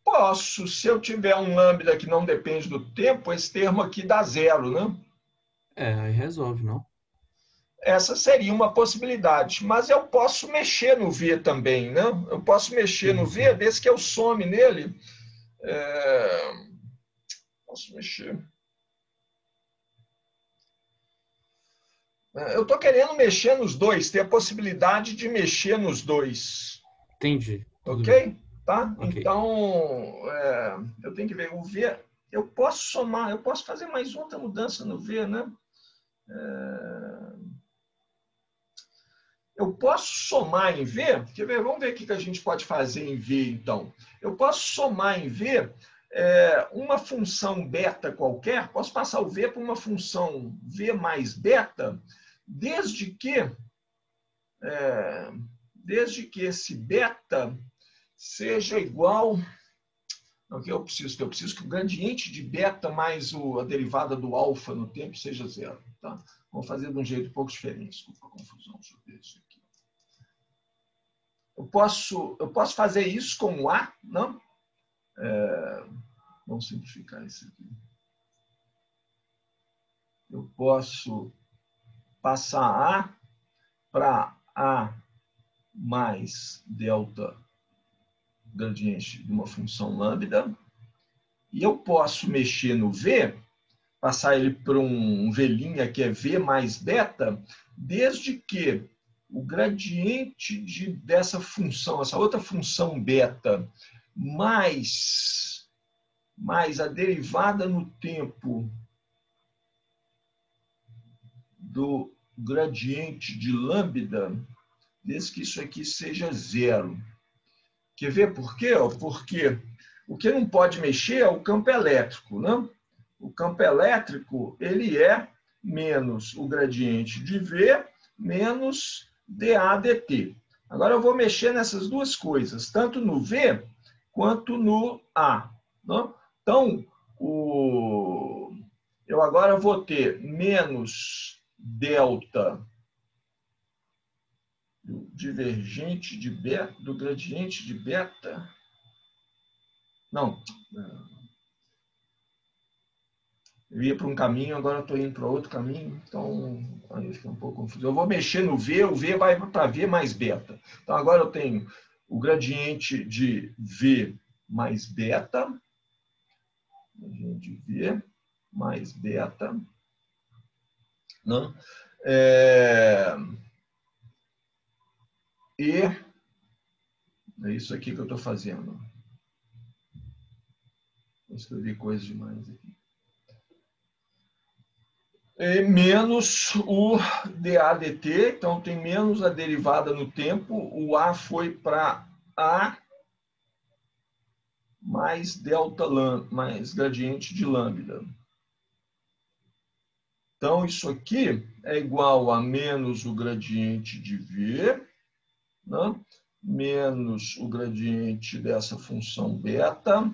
Posso, se eu tiver um lambda que não depende do tempo, esse termo aqui dá zero, né? Aí resolve, não? Essa seria uma possibilidade, mas eu posso mexer no V também, né? Eu posso mexer no V, desde que eu some nele. Posso mexer. Eu estou querendo mexer nos dois, ter a possibilidade de mexer nos dois. Entendi. Ok? Tá? Okay. Então, eu tenho que ver o V. Eu posso somar, eu posso fazer mais outra mudança no V, né? Eu posso somar em V. Quer ver? Vamos ver o que a gente pode fazer em V, então. Eu posso somar em V uma função beta qualquer, posso passar o V para uma função V mais beta, desde que esse beta seja igual... O que eu preciso? Eu preciso que o gradiente de beta mais a derivada do alfa no tempo seja zero. Tá? Vamos fazer de um jeito um pouco diferente. Desculpa a confusão sobre isso aqui. Eu posso fazer isso com A, não? Vamos simplificar isso aqui. Eu posso passar A para A mais delta gradiente de uma função lambda. E eu posso mexer no V, passar ele para um V' que é V mais beta, desde que o gradiente dessa função, essa outra função beta, mais a derivada no tempo do gradiente de lambda, desde que isso aqui seja zero. Quer ver por quê? Porque o que não pode mexer é o campo elétrico, né? O campo elétrico ele é menos o gradiente de V menos dAdt. Agora eu vou mexer nessas duas coisas, tanto no V quanto no A. Né? Então, eu agora vou ter menos delta do divergente de beta, do gradiente de beta. Não. Eu ia para um caminho, agora estou indo para outro caminho, então aí fica um pouco confuso. Eu vou mexer no V, o V vai para V mais beta. Então agora eu tenho o gradiente de V mais beta, gradiente de V mais beta, né? E é isso aqui que eu estou fazendo. Vou escrever coisa demais aqui. Menos o dAdt, então tem menos a derivada no tempo, o A foi para A mais delta lambda, mais gradiente de lambda. Então isso aqui é igual a menos o gradiente de V, né? Menos o gradiente dessa função beta,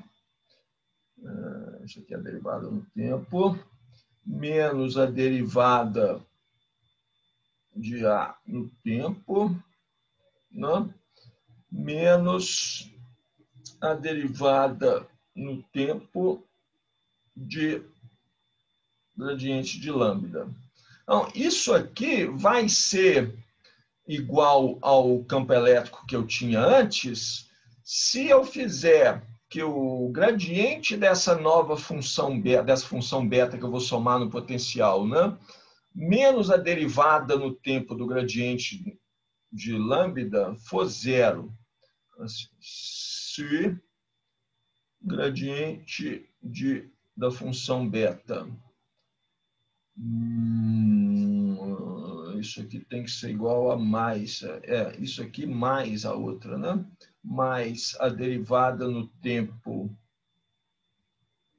isso aqui é a derivada no tempo, menos a derivada de A no tempo, né? Menos a derivada no tempo de gradiente de lambda. Então, isso aqui vai ser igual ao campo elétrico que eu tinha antes, se eu fizer que o gradiente dessa nova função beta, dessa função beta que eu vou somar no potencial, né, menos a derivada no tempo do gradiente de lambda for zero. Se gradiente da função beta, isso aqui tem que ser igual a mais, isso aqui mais a outra, né? Mais a derivada no tempo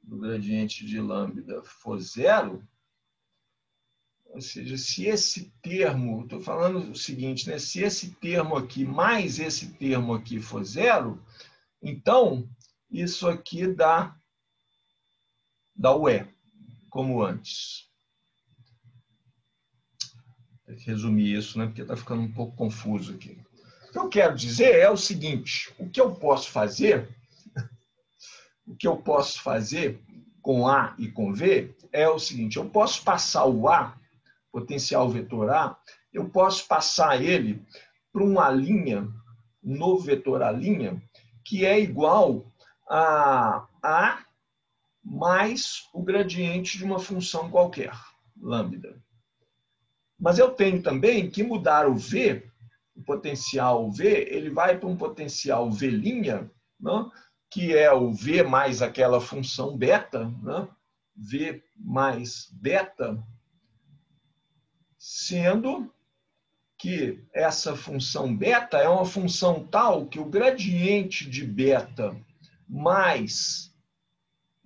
do gradiente de lambda for zero, ou seja, se esse termo, estou falando o seguinte, né? Se esse termo aqui mais esse termo aqui for zero, então isso aqui dá o E, como antes. Tem que resumir isso, né? Porque está ficando um pouco confuso aqui. O que eu quero dizer é o seguinte: o que eu posso fazer com A e com V é o seguinte: eu posso passar o A, potencial vetor A, eu posso passar ele para uma linha, um novo vetor A', que é igual a A mais o gradiente de uma função qualquer, lambda. Mas eu tenho também que mudar o V, o potencial V, ele vai para um potencial V', né? Que é o V mais aquela função beta, né? V mais beta, sendo que essa função beta é uma função tal que o gradiente de beta mais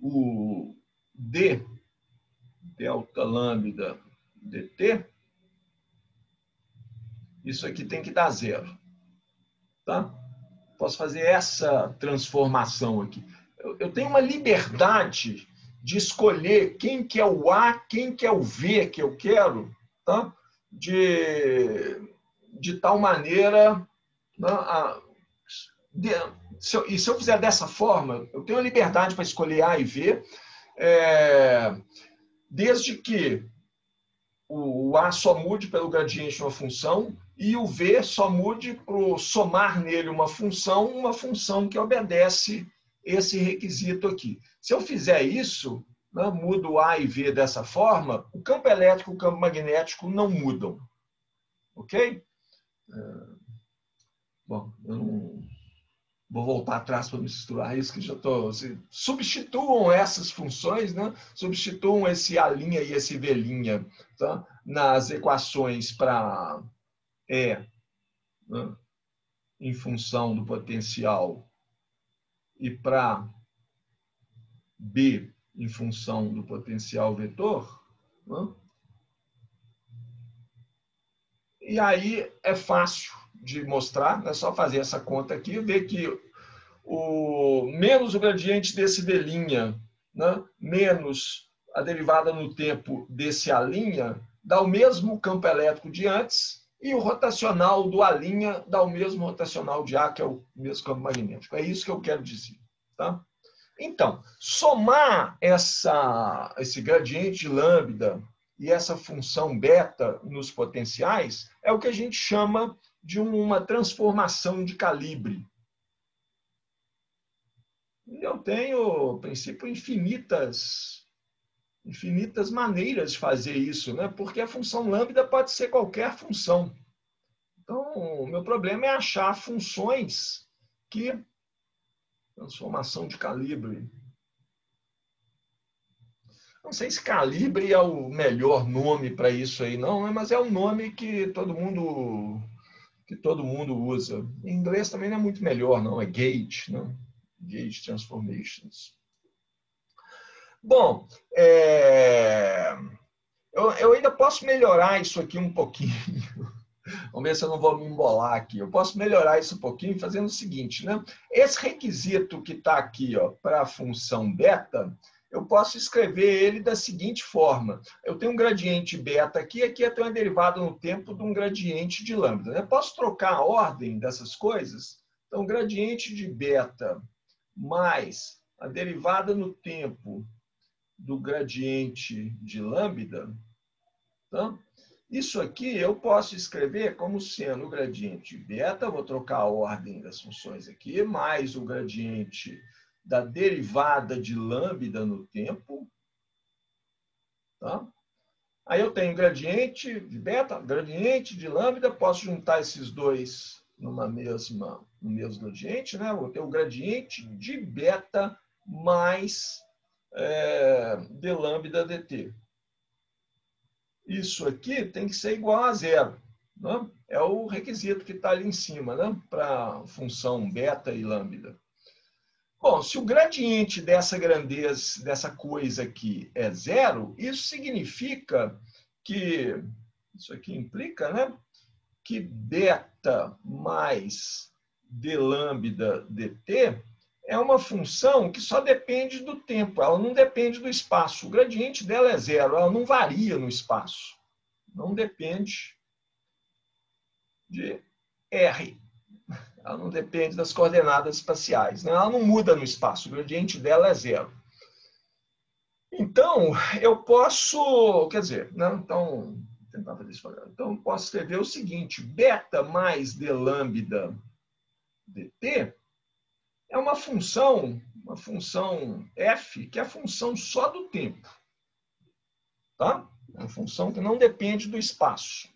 o D, delta lambda dt, isso aqui tem que dar zero. Tá? Posso fazer essa transformação aqui. Eu tenho uma liberdade de escolher quem que é o A, quem que é o V que eu quero, tá? De tal maneira... Né, se eu fizer dessa forma, eu tenho a liberdade para escolher A e V, desde que o A só mude pelo gradiente de uma função e o V só mude para somar nele uma função que obedece esse requisito aqui. Se eu fizer isso, né, mudo A e V dessa forma, o campo elétrico e o campo magnético não mudam. Ok? Bom, eu não vou voltar atrás para misturar isso, que já estou... Substituam essas funções, né? Substituam esse A' e esse V', tá? Nas equações para E, né? Em função do potencial, e para B em função do potencial vetor, né? E aí é fácil de mostrar, é só fazer essa conta aqui e ver que menos o gradiente desse V', né, menos a derivada no tempo desse A', dá o mesmo campo elétrico de antes, e o rotacional do A' dá o mesmo rotacional de A, que é o mesmo campo magnético. É isso que eu quero dizer. Tá? Então, somar esse gradiente de lambda e essa função beta nos potenciais é o que a gente chama de uma transformação de calibre. Eu tenho, a princípio, infinitas maneiras de fazer isso, né? Porque a função lambda pode ser qualquer função. Então, o meu problema é achar funções que... Transformação de calibre. Não sei se calibre é o melhor nome para isso aí, não, mas é um nome que todo mundo usa. Em inglês também não é muito melhor, não. É gauge, não? Gauge transformations. Bom, eu ainda posso melhorar isso aqui um pouquinho. Vamos ver se eu não vou me embolar aqui. Eu posso melhorar isso um pouquinho fazendo o seguinte, né? Esse requisito que está aqui para a função beta, eu posso escrever ele da seguinte forma. Eu tenho um gradiente beta aqui eu tenho uma derivada no tempo de um gradiente de lambda. Eu posso trocar a ordem dessas coisas? Então, o gradiente de beta mais a derivada no tempo do gradiente de lambda, tá? Isso aqui eu posso escrever como sendo o gradiente beta, vou trocar a ordem das funções aqui, mais o gradiente da derivada de lambda no tempo. Tá? Aí eu tenho gradiente de beta, gradiente de lambda, posso juntar esses dois no mesmo gradiente, né? Vou ter o gradiente de beta mais d lambda dt. Isso aqui tem que ser igual a zero. Né? É o requisito que está ali em cima, né? Para a função beta e lambda. Bom, se o gradiente dessa grandeza, dessa coisa aqui é zero, isso significa que, isso aqui implica, né? Que beta mais d lambda dt é uma função que só depende do tempo, ela não depende do espaço. O gradiente dela é zero, ela não varia no espaço. Não depende de R. Ela não depende das coordenadas espaciais. Né? Ela não muda no espaço, o gradiente dela é zero. Então, eu posso... Quer dizer, né? Então, vou tentar fazer isso agora. Então, eu posso escrever o seguinte, beta mais d lambda dt é uma função f, que é a função só do tempo. Tá? É uma função que não depende do espaço.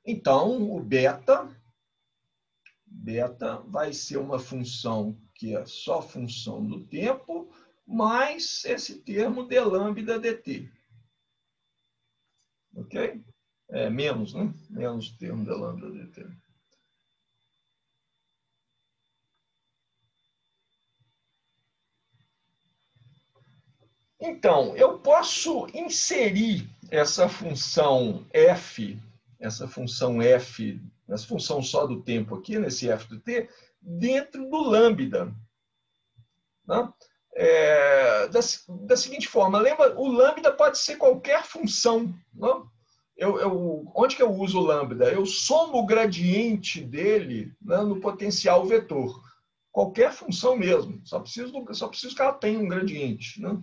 Então, o beta vai ser uma função que é só função do tempo, mais esse termo d lambda dt. Ok? Menos, né? Menos o termo d lambda dt. Então, eu posso inserir essa função f, essa função só do tempo aqui, nesse f do t, dentro do lambda. Né? Da seguinte forma, lembra, o lambda pode ser qualquer função. Não? Onde que eu uso o lambda? Eu somo o gradiente dele, né, no potencial vetor. Qualquer função mesmo. Só preciso que ela tenha um gradiente. Né?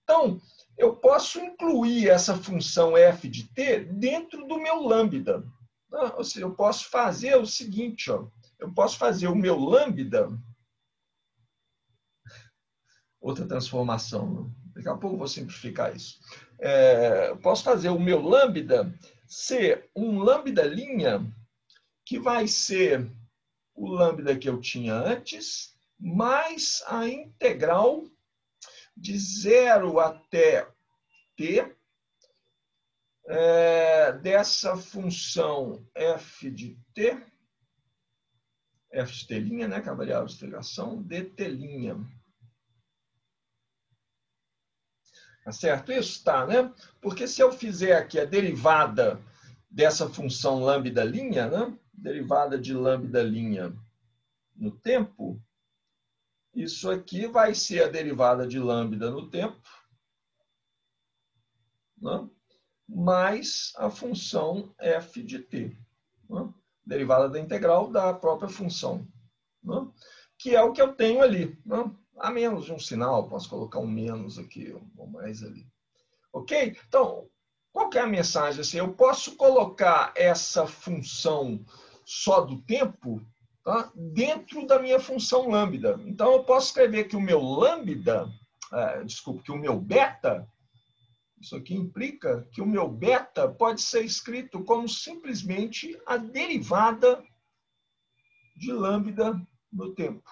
Então, eu posso incluir essa função f de t dentro do meu lambda. Ou seja, eu posso fazer o seguinte, eu posso fazer o meu lambda, outra transformação, daqui a pouco eu vou simplificar isso. Eu posso fazer o meu lambda ser um lambda linha que vai ser o lambda que eu tinha antes, mais a integral de 0 até t dessa função f de t, f de t', né, que é a variável de integração, dt'. Tá certo isso? Tá, né? Porque se eu fizer aqui a derivada dessa função lambda linha, né, derivada de lambda linha no tempo, isso aqui vai ser a derivada de lambda no tempo, né? mais a função f de t, né? Derivada da integral da própria função, né? Que é o que eu tenho ali, né? A menos de um sinal, posso colocar um menos aqui, ou mais ali. Ok? Então, qual que é a mensagem? Assim, eu posso colocar essa função só do tempo, tá, dentro da minha função lambda. Então, eu posso escrever que o meu lambda, que o meu beta, isso aqui implica que o meu beta pode ser escrito como simplesmente a derivada de lambda no tempo.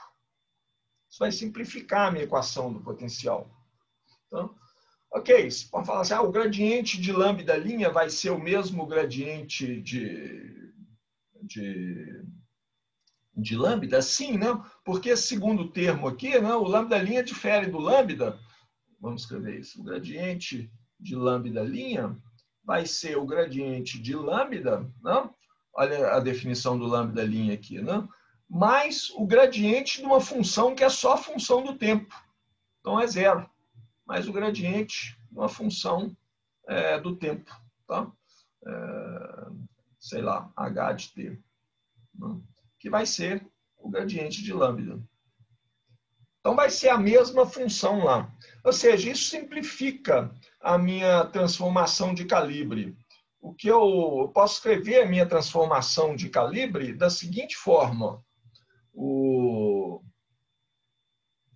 Isso vai simplificar a minha equação do potencial. Então, ok, você pode falar assim, o gradiente de lambda linha vai ser o mesmo gradiente de lambda? Sim, né? Porque segundo termo aqui, né, o lambda linha difere do lambda. Vamos escrever isso. O gradiente de lambda linha vai ser o gradiente de lambda, né? Olha a definição do lambda linha aqui, né? Mais o gradiente de uma função que é só a função do tempo. Então é zero. Mais o gradiente de uma função do tempo, tá? Sei lá, h de t, né? Que vai ser o gradiente de lambda. Então vai ser a mesma função lá. Ou seja, isso simplifica a minha transformação de calibre. O que eu posso escrever a minha transformação de calibre da seguinte forma.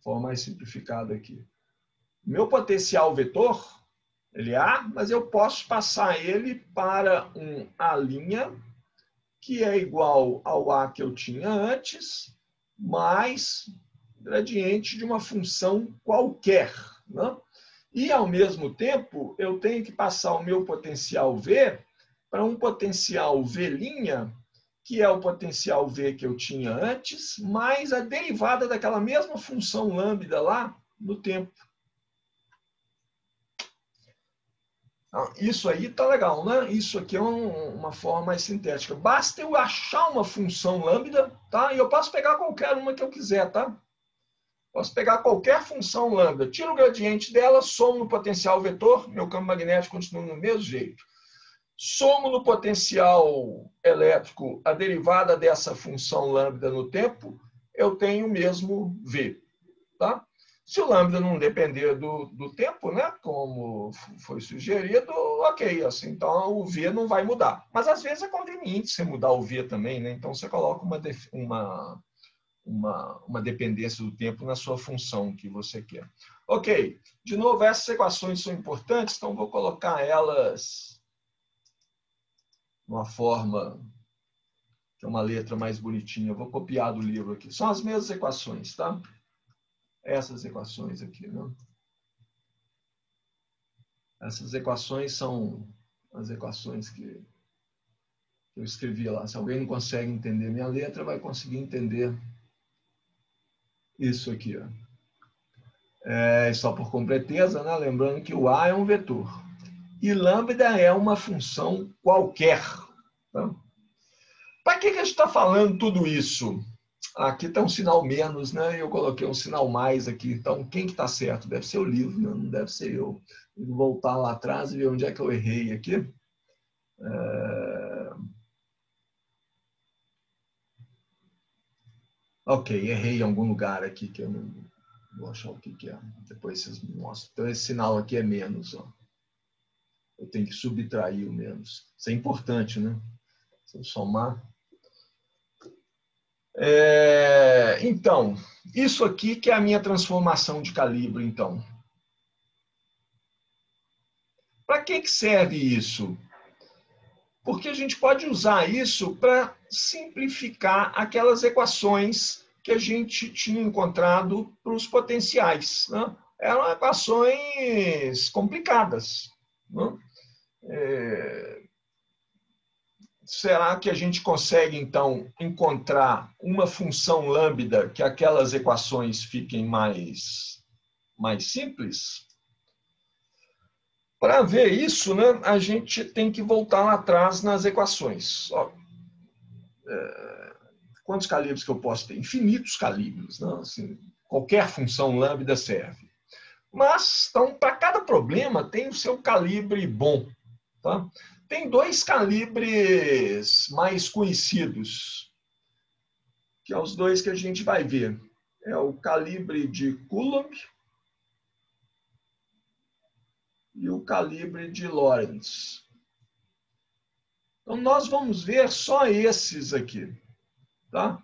Forma mais simplificada aqui. Meu potencial vetor, ele é A, mas eu posso passar ele para um A', que é igual ao A que eu tinha antes, mais gradiente de uma função qualquer, né? E, ao mesmo tempo, eu tenho que passar o meu potencial V para um potencial V', que é o potencial V que eu tinha antes, mais a derivada daquela mesma função lambda lá no tempo. Isso aí tá legal, né? Isso aqui é uma forma mais sintética. Basta eu achar uma função lambda, tá? E eu posso pegar qualquer uma que eu quiser, tá? Posso pegar qualquer função lambda, tiro o gradiente dela, somo no potencial vetor, meu campo magnético continua do mesmo jeito. Somo no potencial elétrico a derivada dessa função lambda no tempo, eu tenho o mesmo V, tá? Se o lambda não depender do tempo, né, como foi sugerido, ok, assim, então o V não vai mudar. Mas às vezes é conveniente você mudar o V também, né? Então você coloca uma dependência do tempo na sua função que você quer. Ok, de novo, essas equações são importantes, então vou colocar elas numa forma que é uma letra mais bonitinha. Eu vou copiar do livro aqui. São as mesmas equações, tá? Essas equações aqui, né? Essas equações são as equações que eu escrevi lá. Se alguém não consegue entender minha letra, vai conseguir entender isso aqui, ó. Só por completeza, né? Lembrando que o A é um vetor. E lambda é uma função qualquer. Tá? Para que a gente está falando tudo isso? Aqui está um sinal menos, né? Eu coloquei um sinal mais aqui. Então, quem que está certo? Deve ser o livro, né? Não deve ser eu. Vou voltar lá atrás e ver onde é que eu errei aqui. Ok, errei em algum lugar aqui que eu não vou achar o que é. Depois vocês me mostram. Então, esse sinal aqui é menos. Ó. Eu tenho que subtrair o menos. Isso é importante, né? Se eu somar... Então, isso aqui que é a minha transformação de calibre, então. Para que serve isso? Porque a gente pode usar isso para simplificar aquelas equações que a gente tinha encontrado para os potenciais, né? Eram equações complicadas, né? Será que a gente consegue, então, encontrar uma função lambda que aquelas equações fiquem mais simples? Para ver isso, né, a gente tem que voltar lá atrás nas equações. Quantos calibres que eu posso ter? Infinitos calibres. Né? Assim, qualquer função lambda serve. Mas, então, para cada problema tem o seu calibre bom. Tá? Tem dois calibres mais conhecidos, que é os dois que a gente vai ver. É o calibre de Coulomb e o calibre de Lorentz. Então, nós vamos ver só esses aqui. Tá?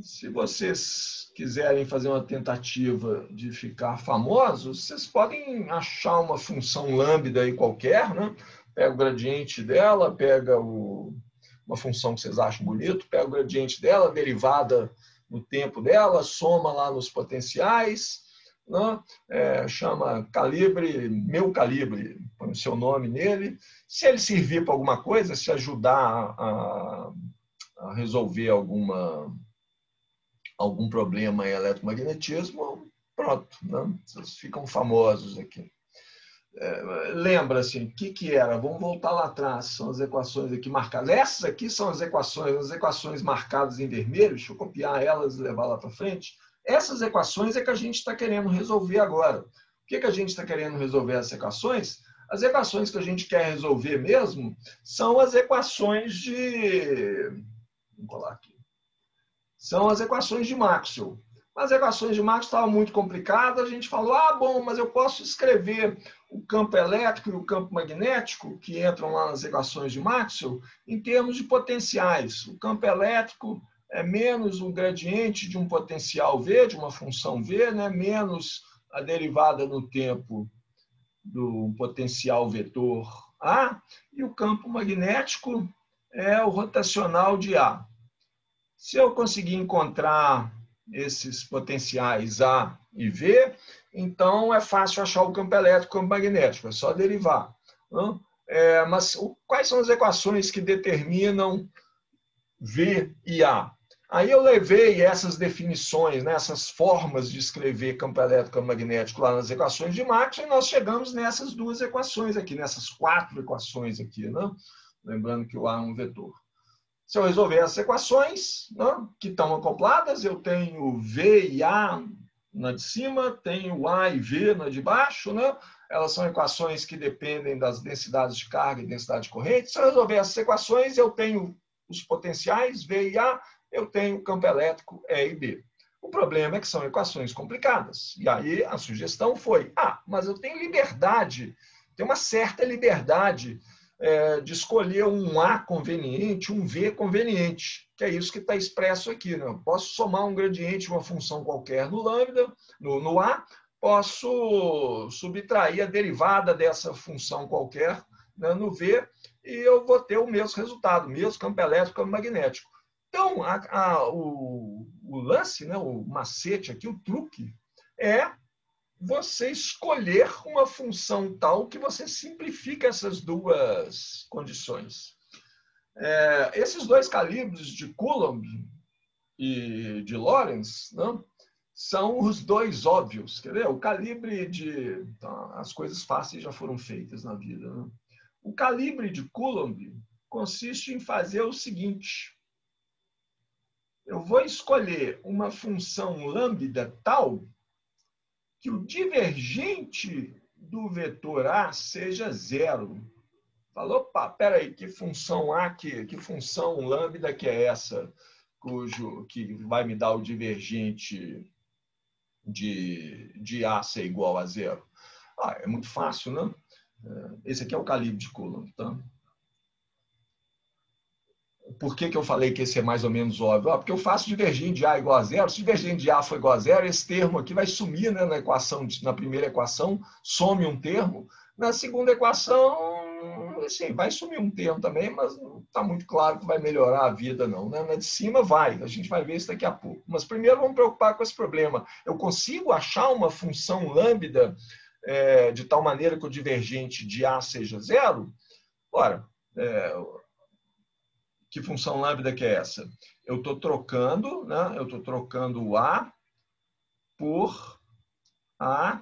Se vocês quiserem fazer uma tentativa de ficar famosos, vocês podem achar uma função lambda aí qualquer, né? Pega o gradiente dela, pega uma função que vocês acham bonito, pega o gradiente dela, derivada no tempo dela, soma lá nos potenciais, né? Chama calibre, meu calibre, põe o seu nome nele. Se ele servir para alguma coisa, se ajudar a resolver algum problema em eletromagnetismo, pronto, né? Vocês ficam famosos aqui. Lembra assim, o que era? Vamos voltar lá atrás, são as equações aqui marcadas. Essas aqui são as equações marcadas em vermelho, deixa eu copiar elas e levar lá para frente. Essas equações é que a gente está querendo resolver agora. O que a gente está querendo resolver essas equações? As equações que a gente quer resolver mesmo são as equações de... Vou colar aqui. São as equações de Maxwell. As equações de Maxwell estavam muito complicadas, a gente falou, bom, mas eu posso escrever o campo elétrico e o campo magnético, que entram lá nas equações de Maxwell, em termos de potenciais. O campo elétrico é menos o gradiente de um potencial V, de uma função V, né? Menos a derivada no tempo do potencial vetor A, e o campo magnético é o rotacional de A. Se eu conseguir encontrar esses potenciais A e V, então é fácil achar o campo elétrico e o campo magnético, é só derivar. Mas quais são as equações que determinam V e A? Aí eu levei essas definições, né, essas formas de escrever campo elétrico e campo magnético lá nas equações de Maxwell, e nós chegamos nessas duas equações aqui, nessas 4 equações aqui, né? Lembrando que o A é um vetor. Se eu resolver essas equações, né, que estão acopladas, eu tenho V e A na de cima, tenho A e V na de baixo, né? Elas são equações que dependem das densidades de carga e densidade de corrente. Se eu resolver essas equações, eu tenho os potenciais V e A, eu tenho o campo elétrico E e B. O problema é que são equações complicadas. E aí a sugestão foi, mas eu tenho liberdade, tenho uma certa liberdade de escolher um A conveniente, um V conveniente, que é isso que está expresso aqui. Né? Eu posso somar um gradiente de uma função qualquer no lambda, no A, posso subtrair a derivada dessa função qualquer, né, no V, e eu vou ter o mesmo resultado, o mesmo campo elétrico, campo magnético. Então, o lance, né, o macete aqui, o truque, é você escolher uma função tal que você simplifica essas duas condições. Esses dois calibres de Coulomb e de Lorentz, né, são os dois óbvios. Quer ver? O calibre de... Então, as coisas fáceis já foram feitas na vida. Né? O calibre de Coulomb consiste em fazer o seguinte. Eu vou escolher uma função lambda tal que o divergente do vetor A seja zero. Falou, opa, peraí, que função A, que função lambda que é essa, que vai me dar o divergente de A ser igual a zero? É muito fácil, né? Esse aqui é o calibre de Coulomb, tá? Por que eu falei que esse é mais ou menos óbvio? Porque eu faço divergente de A igual a zero. Se divergente de A for igual a zero, esse termo aqui vai sumir, né, na equação, na primeira equação, some um termo. Na segunda equação, assim, vai sumir um termo também, mas não está muito claro que vai melhorar a vida, não. Né? Na de cima vai, a gente vai ver isso daqui a pouco. Mas primeiro vamos preocupar com esse problema. Eu consigo achar uma função lambda de tal maneira que o divergente de A seja zero? Ora, que função lambda que é essa? Eu estou trocando, né? Eu estou trocando o A por A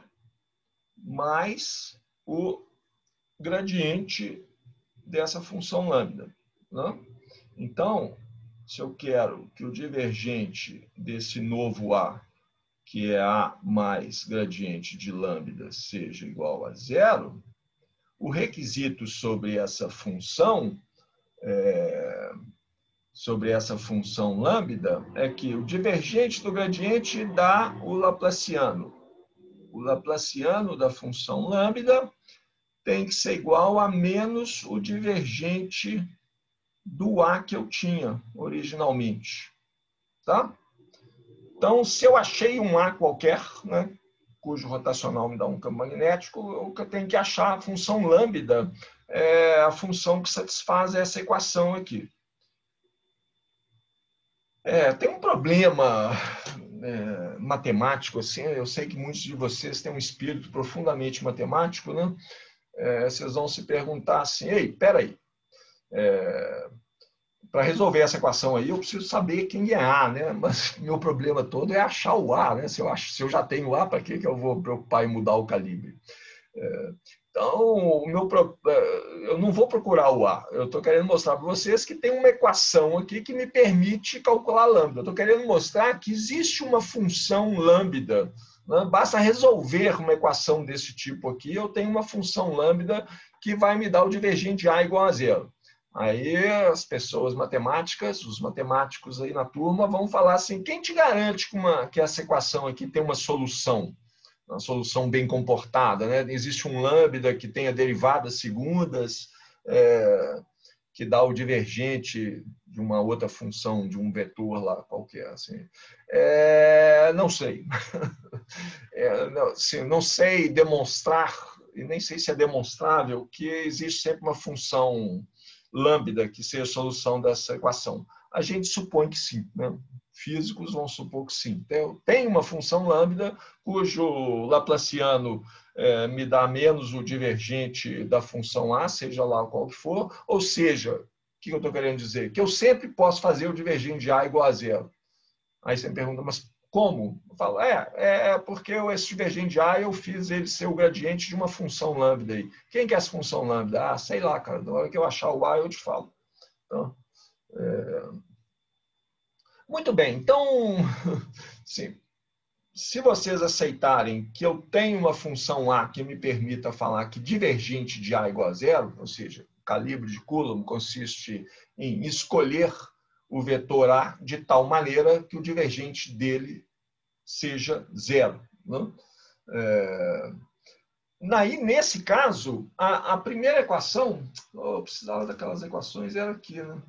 mais o gradiente dessa função lambda. Né? Então, se eu quero que o divergente desse novo A, que é A mais gradiente de lambda, seja igual a zero, o requisito sobre essa função, lambda, é que o divergente do gradiente dá o laplaciano. O laplaciano da função lambda tem que ser igual a menos o divergente do A que eu tinha originalmente. Tá? Então, se eu achei um A qualquer, né, cujo rotacional me dá um campo magnético, eu tenho que achar a função lambda, a função que satisfaz essa equação aqui. Tem um problema matemático, assim, eu sei que muitos de vocês têm um espírito profundamente matemático, né? Vocês vão se perguntar assim, ei, peraí, para resolver essa equação aí, eu preciso saber quem é A, né? Mas meu problema todo é achar o A, né? Se eu já tenho A, para que eu vou preocupar em mudar o calibre? Então, eu não vou procurar o A. Eu estou querendo mostrar para vocês que tem uma equação aqui que me permite calcular lambda. Eu estou querendo mostrar que existe uma função lambda. Né? Basta resolver uma equação desse tipo aqui, eu tenho uma função lambda que vai me dar o divergente A igual a zero. Aí as pessoas matemáticas, os matemáticos aí na turma vão falar assim, quem te garante que essa equação aqui tem uma solução bem comportada, né? Existe um lambda que tenha derivadas segundas, que dá o divergente de uma outra função, de um vetor lá qualquer. Assim. Não sei. Não sei demonstrar, e nem sei se é demonstrável, que existe sempre uma função lambda que seja a solução dessa equação. A gente supõe que sim, né? Físicos vão supor que sim. Tem uma função lambda cujo laplaciano me dá menos o divergente da função A, seja lá qual que for, ou seja, o que eu estou querendo dizer? Que eu sempre posso fazer o divergente de A igual a zero. Aí você me pergunta, mas como? Eu falo, porque esse divergente de A eu fiz ele ser o gradiente de uma função lambda aí. Quem que é essa função lambda? Sei lá, cara, na hora que eu achar o A eu te falo. Então, muito bem, então, sim, se vocês aceitarem que eu tenho uma função A que me permita falar que divergente de A igual a zero, ou seja, o calibre de Coulomb consiste em escolher o vetor A de tal maneira que o divergente dele seja zero. Né? Nesse caso, a primeira equação, eu precisava daquelas equações, era aqui, né?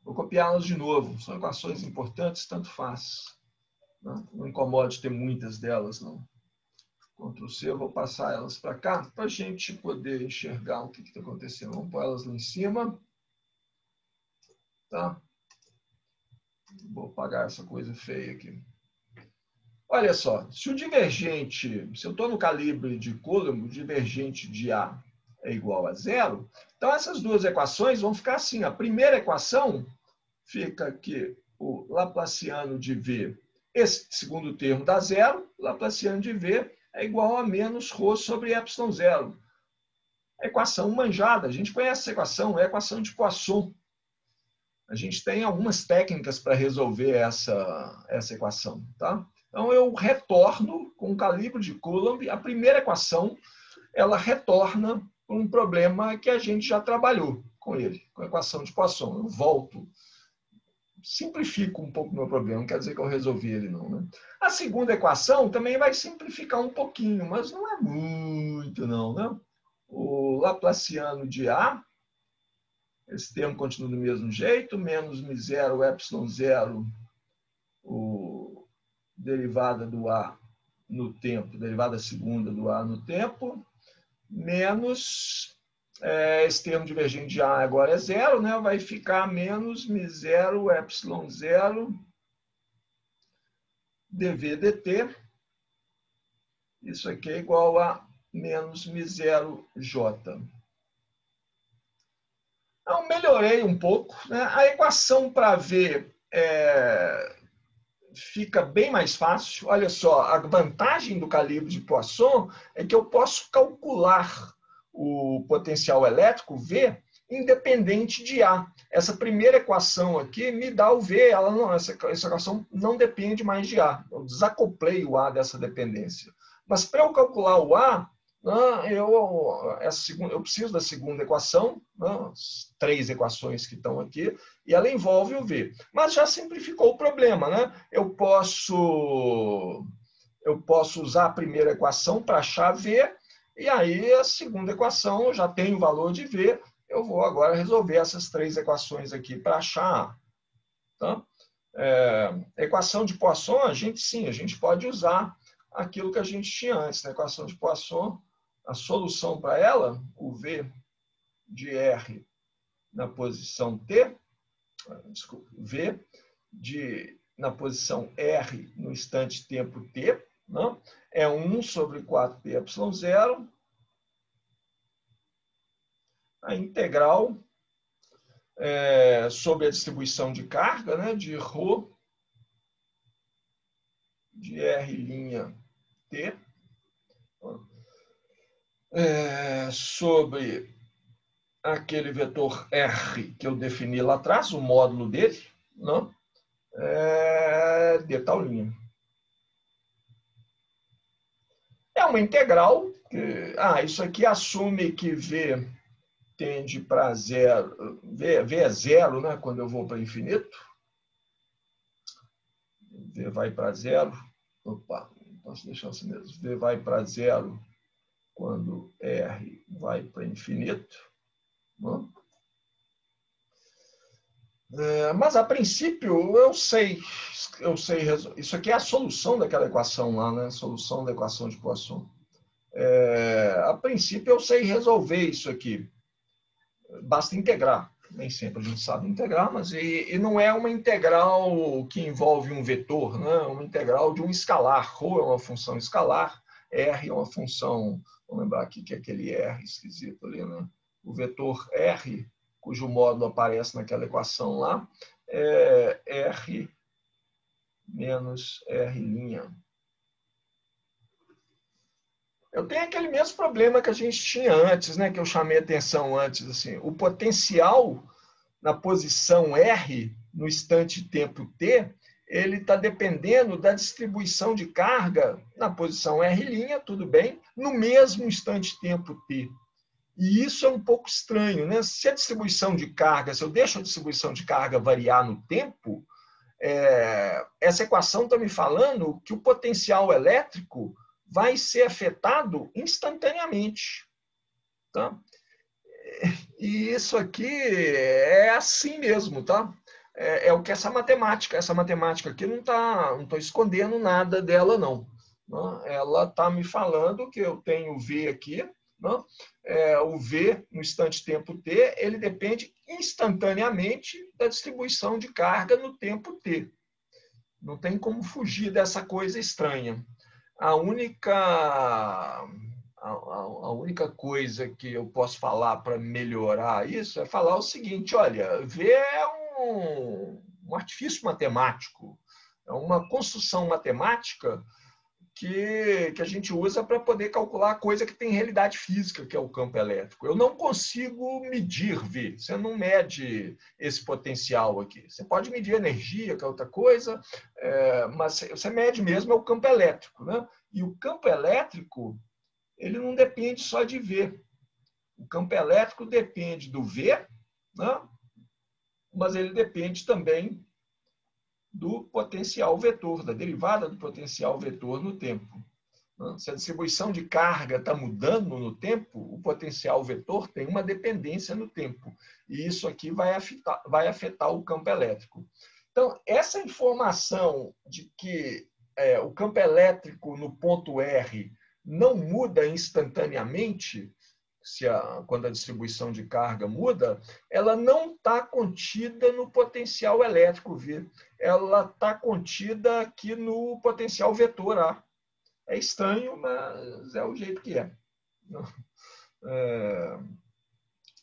Vou copiá-las de novo. São equações importantes, tanto faz. Não incomode ter muitas delas, não. Ctrl C, eu vou passar elas para cá, para a gente poder enxergar o que está acontecendo. Vamos pôr elas lá em cima. Tá? Vou apagar essa coisa feia aqui. Olha só, se eu estou no calibre de Coulomb, o divergente de A é igual a zero, então essas duas equações vão ficar assim. A primeira equação fica que o laplaciano de V, esse segundo termo dá zero, o laplaciano de V é igual a menos ρ sobre epsilon zero. A equação manjada, a gente conhece essa equação, é a equação de Poisson. A gente tem algumas técnicas para resolver essa equação. Tá? Então, eu retorno com o calibre de Coulomb, a primeira equação, ela retorna para um problema que a gente já trabalhou com ele, com a equação de Poisson. Eu volto, simplifico um pouco o meu problema, não quer dizer que eu resolvi ele, não. Né? A segunda equação também vai simplificar um pouquinho, mas não é muito, não. Né? O laplaciano de A, esse termo continua do mesmo jeito, menos μ0 epsilon zero, o derivada do A no tempo, derivada segunda do A no tempo, menos, esse termo divergente de A agora é zero, né? Vai ficar menos μ0 epsilon zero dv dt. Isso aqui é igual a menos μ0 j. Então, melhorei um pouco. Né? A equação para V fica bem mais fácil. Olha só, a vantagem do calibre de Poisson é que eu posso calcular o potencial elétrico V independente de A. Essa primeira equação aqui me dá o V, essa equação não depende mais de A. Eu desacoplei o A dessa dependência. Mas para eu calcular o A, eu preciso da segunda equação, as 3 equações que estão aqui, e ela envolve o V. Mas já simplificou o problema, né? Eu posso usar a primeira equação para achar V, e aí a segunda equação eu já tenho o valor de V, eu vou agora resolver essas 3 equações aqui para achar A. Tá? Equação de Poisson, a gente pode usar aquilo que a gente tinha antes. Na equação de Poisson, a solução para ela, o V de R na posição T, desculpa, V na posição R no instante tempo T, não? É 1 sobre 4πε0, a integral sobre a distribuição de carga, né, de ρ de R' T, sobre aquele vetor R que eu defini lá atrás, o módulo dele, não? De tal linha. É uma integral. Isso aqui assume que V tende para zero. V é zero, né, quando eu vou para infinito. V vai para zero. Opa, não posso deixar assim mesmo. V vai para zero quando R vai para infinito. Não? Mas, a princípio, eu sei. Isso aqui é a solução daquela equação lá, né? Solução da equação de Poisson. A princípio, eu sei resolver isso aqui. Basta integrar. Nem sempre a gente sabe integrar, mas e não é uma integral que envolve um vetor, né? É uma integral de um escalar. Ρ é uma função escalar, R é uma função. Vamos lembrar aqui que é aquele R esquisito ali, né? O vetor R, cujo módulo aparece naquela equação lá, é R menos R'. Eu tenho aquele mesmo problema que a gente tinha antes, né, que eu chamei a atenção antes. Assim, o potencial na posição R, no instante tempo T, ele está dependendo da distribuição de carga na posição R', tudo bem, no mesmo instante tempo T. E isso é um pouco estranho, né? Se a distribuição de carga, se eu deixo a distribuição de carga variar no tempo, essa equação está me falando que o potencial elétrico vai ser afetado instantaneamente. Tá? E isso aqui é assim mesmo, tá? É o que essa matemática aqui não estou escondendo nada dela, não. Ela está me falando que eu tenho V aqui, não? O V no instante tempo T, ele depende instantaneamente da distribuição de carga no tempo T. Não tem como fugir dessa coisa estranha. A única coisa que eu posso falar para melhorar isso é falar o seguinte: olha, V é um artifício matemático, é uma construção matemática que a gente usa para poder calcular a coisa que tem realidade física, que é o campo elétrico. Eu não consigo medir V. Você não mede esse potencial aqui. Você pode medir energia, que é outra coisa, mas você mede mesmo o campo elétrico, né? E o campo elétrico, ele não depende só de V. O campo elétrico depende do V, né? Mas ele depende também do potencial vetor, da derivada do potencial vetor no tempo. Se a distribuição de carga está mudando no tempo, o potencial vetor tem uma dependência no tempo. E isso aqui vai afetar o campo elétrico. Então, essa informação de que o campo elétrico no ponto R não muda instantaneamente, quando a distribuição de carga muda, ela não está contida no potencial elétrico V. Ela está contida aqui no potencial vetor A. É estranho, mas é o jeito que é.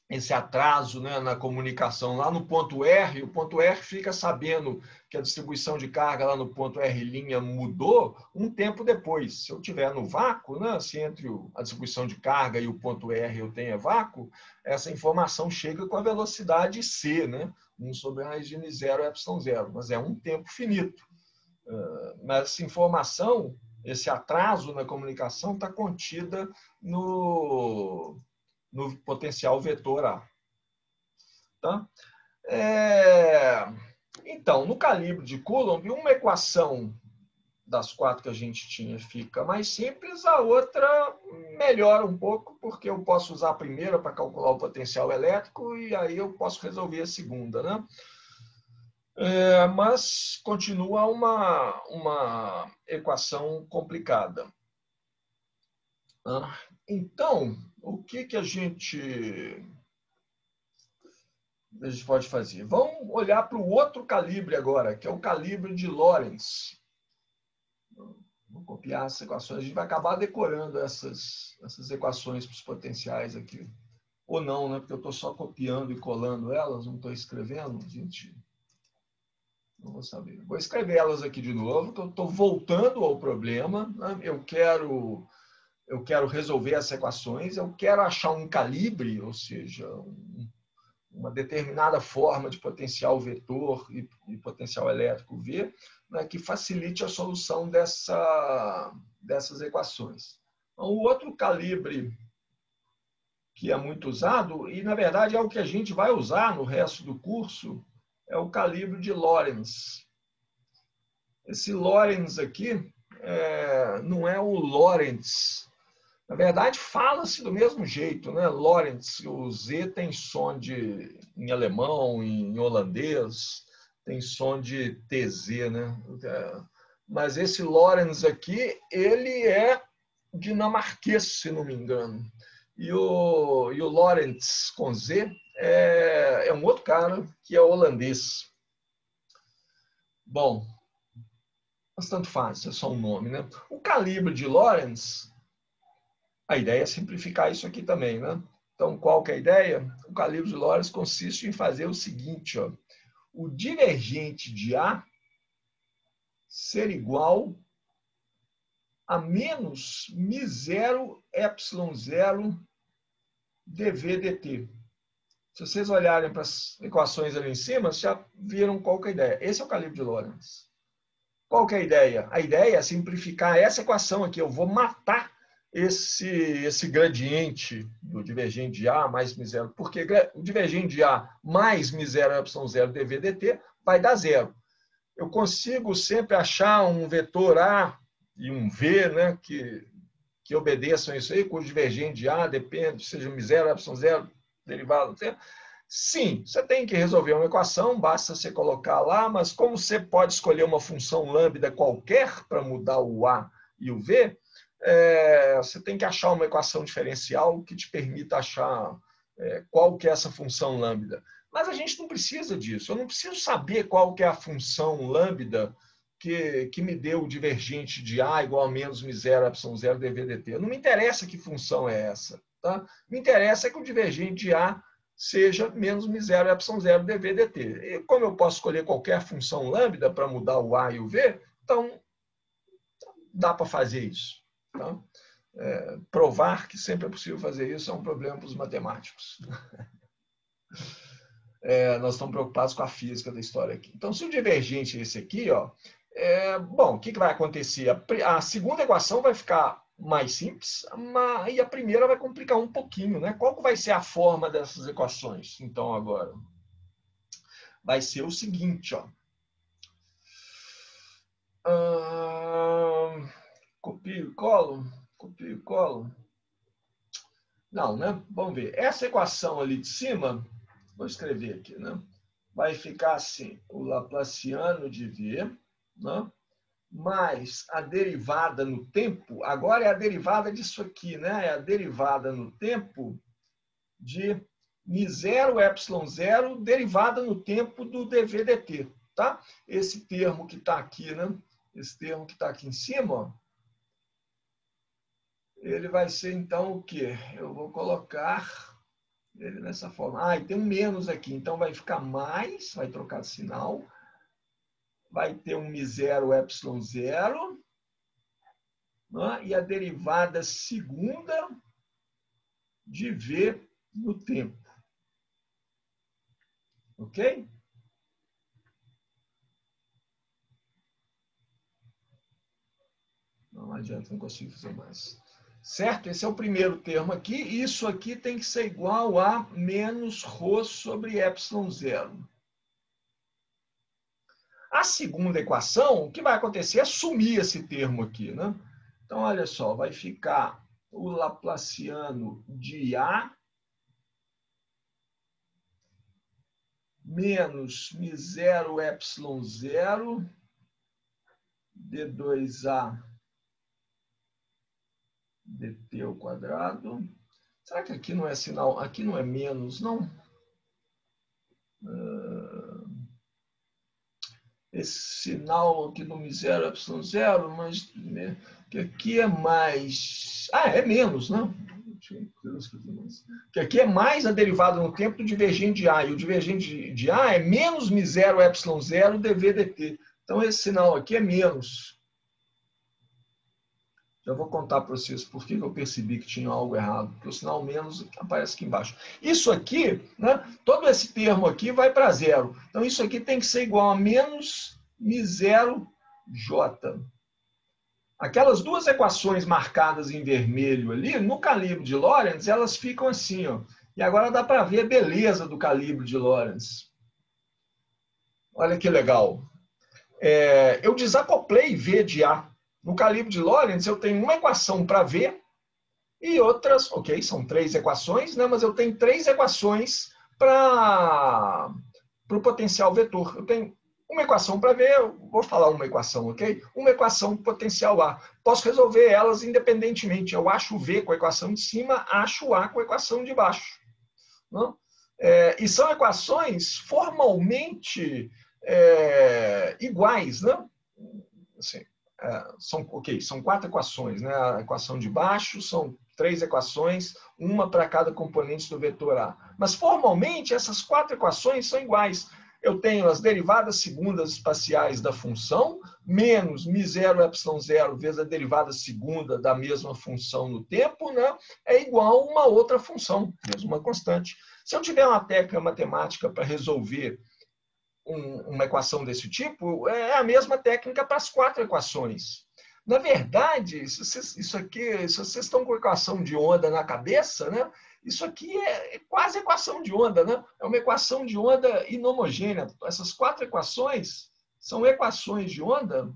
Esse atraso, né, na comunicação lá no ponto R, o ponto R fica sabendo que a distribuição de carga lá no ponto R' mudou um tempo depois. Se eu estiver no vácuo, né, se entre a distribuição de carga e o ponto R eu tenho vácuo, essa informação chega com a velocidade c, né, 1 sobre a raiz de 0 é ε0, mas é um tempo finito. Mas essa informação esse atraso na comunicação está contida no potencial vetor A. Tá? Então, no calibre de Coulomb, uma equação das 4 que a gente tinha fica mais simples, a outra melhora um pouco, porque eu posso usar a primeira para calcular o potencial elétrico e aí eu posso resolver a segunda, né? Mas continua uma equação complicada. Então, o que a gente pode fazer? Vamos olhar para o outro calibre agora, que é o calibre de Lorentz. Vou copiar essas equações. A gente vai acabar decorando essas equações para os potenciais aqui. Ou não, né? Porque eu estou só copiando e colando elas, não estou escrevendo. Gente, não vou saber. Vou escrever elas aqui de novo, que eu estou voltando ao problema. Né? Eu quero resolver essas equações, eu quero achar um calibre, ou seja, uma determinada forma de potencial vetor e potencial elétrico V, né, que facilite a solução dessas equações. Então, o outro calibre que é muito usado, e na verdade é o que a gente vai usar no resto do curso, é o calibre de Lorentz. Esse Lorentz aqui não é o Lorentz. Na verdade, fala-se do mesmo jeito, né? Lorentz, o Z tem som em alemão, em holandês, tem som de TZ, né? Mas esse Lorentz aqui, ele é dinamarquês, se não me engano. E o Lorentz com Z é um outro cara que é holandês. Bom, mas tanto faz, é só um nome, né? O calibre de Lorentz, a ideia é simplificar isso aqui também, né? Então, qual que é a ideia? O calibre de Lorentz consiste em fazer o seguinte, ó, o divergente de A ser igual a menos μ0 ε0 dV dt. Se vocês olharem para as equações ali em cima, vocês já viram qual que é a ideia. Esse é o calibre de Lorentz. Qual que é a ideia? A ideia é simplificar essa equação aqui. Eu vou matar esse gradiente do divergente de A mais μ0, porque o divergente de A mais μ0 ε0 dV dt vai dar zero. Eu consigo sempre achar um vetor A e um V, né, que obedeçam isso aí, cujo divergente de A depende, seja μ0, ε0, derivado. Sim, você tem que resolver uma equação, basta você colocar lá, mas como você pode escolher uma função lambda qualquer para mudar o A e o V, você tem que achar uma equação diferencial que te permita achar qual que é essa função lambda. Mas a gente não precisa disso. Eu não preciso saber qual que é a função lambda que me deu o divergente de A igual a menos μ0 ε0 dV dt. Não me interessa que função é essa. Tá? Me interessa que o divergente de A seja menos μ0 ε0 dV dt. E como eu posso escolher qualquer função lambda para mudar o A e o V, então dá para fazer isso. Tá? Provar que sempre é possível fazer isso é um problema para os matemáticos. Nós estamos preocupados com a física da história aqui. Então, se o divergente é esse aqui, ó, bom, o que vai acontecer? A segunda equação vai ficar mais simples, e a primeira vai complicar um pouquinho, né? Qual vai ser a forma dessas equações? Então, agora, vai ser o seguinte, ó. Copio e colo? Copio e colo? Não, né? Vamos ver. Essa equação ali de cima, vou escrever aqui, né? Vai ficar assim, o Laplaciano de V, né? Mais a derivada no tempo, agora é a derivada disso aqui, né? É a derivada no tempo de μ0 ε0 derivada no tempo do dV dt, tá? Esse termo que está aqui, né? Esse termo que está aqui em cima, ó, ele vai ser então o quê? Eu vou colocar ele nessa forma. E tem um menos aqui, então vai ficar mais, vai trocar de sinal. Vai ter um μ0 ε0, né? E a derivada segunda de V no tempo. Ok? Não adianta, não consigo fazer mais. Certo? Esse é o primeiro termo aqui. Isso aqui tem que ser igual a menos ρ sobre ε0. A segunda equação, o que vai acontecer é sumir esse termo aqui, né? Então, olha só, vai ficar o laplaciano de A menos μ0 ε0 d2A dt ao quadrado. Será que aqui não é sinal? Aqui não é menos, não? Esse sinal aqui no μ0 ε0, mas que aqui é mais... Ah, é menos, não? Que aqui é mais a derivada no tempo do divergente de A. E o divergente de A é menos μ0 ε0 dv dt. Então, esse sinal aqui é menos. Já vou contar para vocês por que eu percebi que tinha algo errado. Porque o sinal menos aparece aqui embaixo. Isso aqui, né, todo esse termo aqui vai para zero. Então, isso aqui tem que ser igual a menos μ0j. Aquelas duas equações marcadas em vermelho ali, no calibre de Lorentz, elas ficam assim, ó. E agora dá para ver a beleza do calibre de Lorentz. Olha que legal. Eu desacoplei V de A. No calibre de Lorentz, eu tenho uma equação para V e outras, ok, são 3 equações, né, mas eu tenho 3 equações para o potencial vetor. Eu tenho uma equação para V, eu vou falar uma equação, ok? Uma equação potencial A. Posso resolver elas independentemente. Eu acho V com a equação de cima, acho A com a equação de baixo. Não? E são equações formalmente iguais, né? Assim, são 4 equações, né? A equação de baixo são 3 equações, uma para cada componente do vetor A. Mas formalmente essas 4 equações são iguais. Eu tenho as derivadas segundas espaciais da função, menos μ0 ε0 vezes a derivada segunda da mesma função no tempo, né? É igual a uma outra função, mesmo uma constante. Se eu tiver uma técnica matemática para resolver uma equação desse tipo, é a mesma técnica para as 4 equações. Na verdade, se vocês estão com a equação de onda na cabeça, né? Isso aqui é quase equação de onda, né? É uma equação de onda inhomogênea. Essas 4 equações são equações de onda,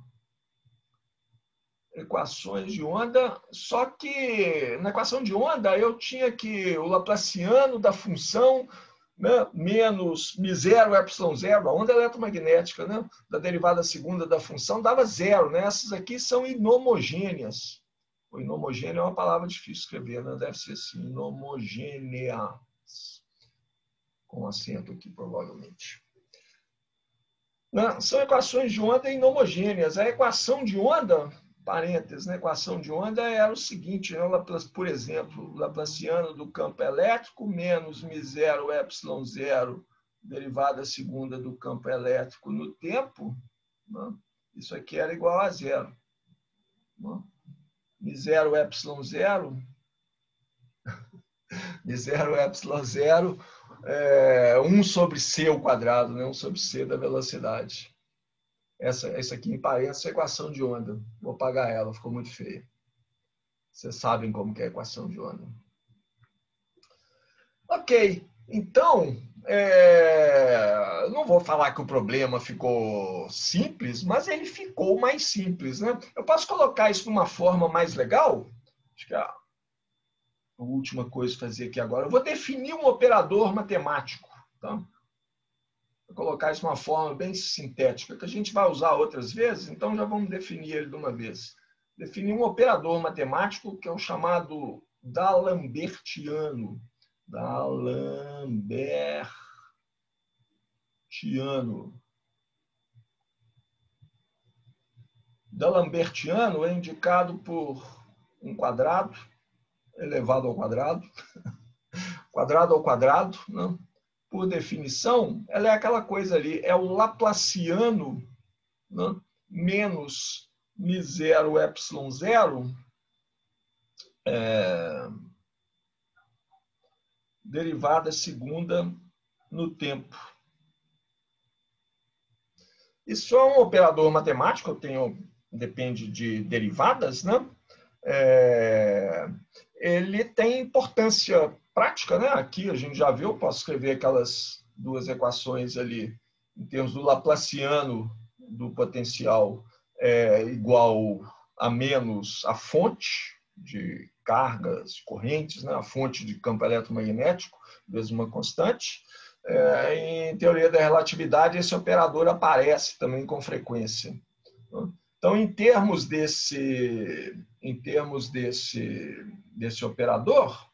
só que na equação de onda eu tinha que o laplaciano da função, né, menos μ0 ε0, a onda eletromagnética, né, da derivada segunda da função, dava zero. Né? Essas aqui são inhomogêneas. O inhomogêneo é uma palavra difícil de escrever, né? Deve ser assim, inhomogêneas. Com acento aqui, provavelmente. Né? São equações de onda inhomogêneas. A equação de onda, parênteses, né? A equação de onda era o seguinte, né? Por exemplo, o laplaciano do campo elétrico menos μ0 ε0, derivada segunda do campo elétrico no tempo, né? Isso aqui era igual a zero. Né? μ0 ε0, μ0 ε0 é 1 sobre c ao quadrado, né? 1 sobre c da velocidade. Essa aqui, em parênteses, é a equação de onda. Vou apagar ela, ficou muito feia. Vocês sabem como que é a equação de onda. Ok, então, não vou falar que o problema ficou simples, mas ele ficou mais simples, né? Eu posso colocar isso de uma forma mais legal? Acho que a última coisa a fazer aqui agora. Eu vou definir um operador matemático. Tá? Vou colocar isso de uma forma bem sintética, que a gente vai usar outras vezes, então já vamos definir ele de uma vez. Definir um operador matemático que é o chamado d'Alembertiano. D'Alembertiano é indicado por um quadrado elevado ao quadrado, quadrado ao quadrado, né? Por definição, ela é aquela coisa ali, é o laplaciano, né? Menos μ0 ε0, derivada segunda no tempo. Isso é um operador matemático, eu tenho depende de derivadas, né? Ele tem importância prática, né? Aqui a gente já viu, eu posso escrever aquelas duas equações ali, em termos do Laplaciano do potencial igual a menos a fonte de cargas, correntes, né? A fonte de campo eletromagnético, vezes uma constante. Em teoria da relatividade, esse operador aparece também com frequência. Então, em termos desse operador,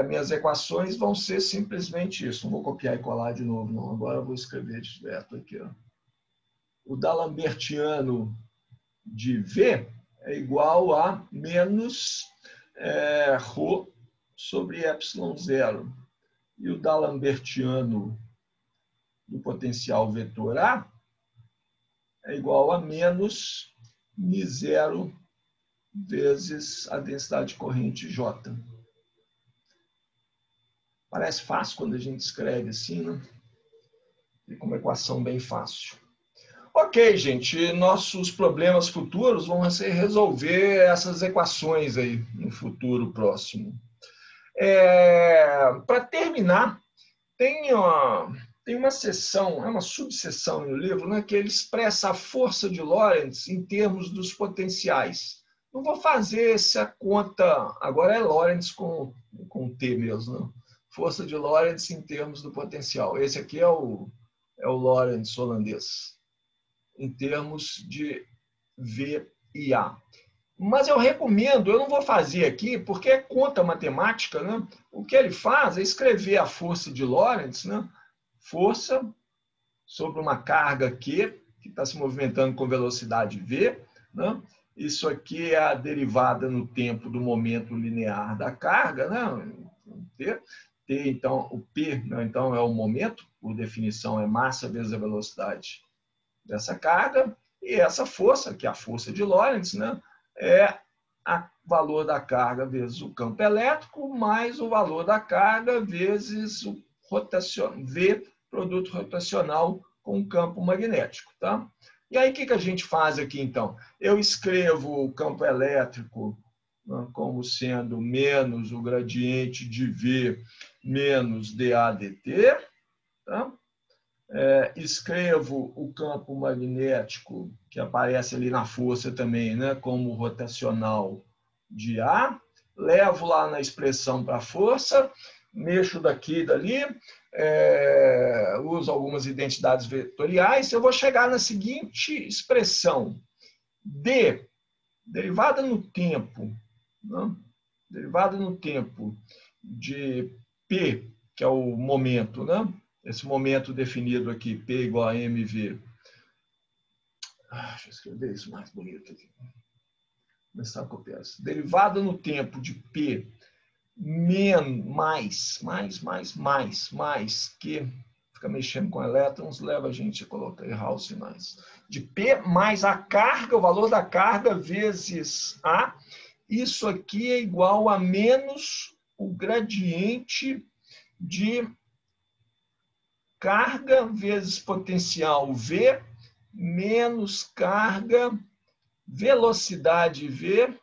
minhas equações vão ser simplesmente isso. Não vou copiar e colar de novo, não. Agora eu vou escrever direto aqui. Ó. O D'Alembertiano de V é igual a menos ρ sobre ε0. E o D'Alembertiano do potencial vetor A é igual a menos μ0 vezes a densidade de corrente J. Parece fácil quando a gente escreve assim, né? Fica uma equação bem fácil. Ok, gente, nossos problemas futuros vão ser resolver essas equações aí no futuro próximo. Para terminar, tem uma seção, uma subseção no livro, né, que ele expressa a força de Lorentz em termos dos potenciais. Não vou fazer essa conta, agora é Lorentz com T mesmo, né? Força de Lorentz em termos do potencial. Esse aqui é o Lorentz holandês, em termos de V e A. Mas eu recomendo, eu não vou fazer aqui, porque é conta matemática, né? O que ele faz é escrever a força de Lorentz, né? Força sobre uma carga Q, que está se movimentando com velocidade V, né? Isso aqui é a derivada no tempo do momento linear da carga, né? T, então, o P, né? Então, é o momento, por definição, é massa vezes a velocidade dessa carga, e essa força, que é a força de Lorentz, né? É o valor da carga vezes o campo elétrico, mais o valor da carga vezes o V, produto rotacional com o campo magnético. Tá? E aí, o que a gente faz aqui, então? Eu escrevo o campo elétrico, né, como sendo menos o gradiente de V menos dAdt. Tá? Escrevo o campo magnético, que aparece ali na força também, né, como rotacional de A, levo lá na expressão para a força, mexo daqui e dali, uso algumas identidades vetoriais, eu vou chegar na seguinte expressão: D, derivada no tempo, né, derivada no tempo de P, que é o momento, né? Esse momento definido aqui, P igual a mv. Deixa eu escrever isso mais bonito aqui. Começar a copiar isso. Derivada no tempo de P mais, que fica mexendo com elétrons, leva a gente a colocar, errar os sinais. De P mais a carga, o valor da carga vezes A. Isso aqui é igual a menos o gradiente de carga vezes potencial V, menos carga, velocidade V,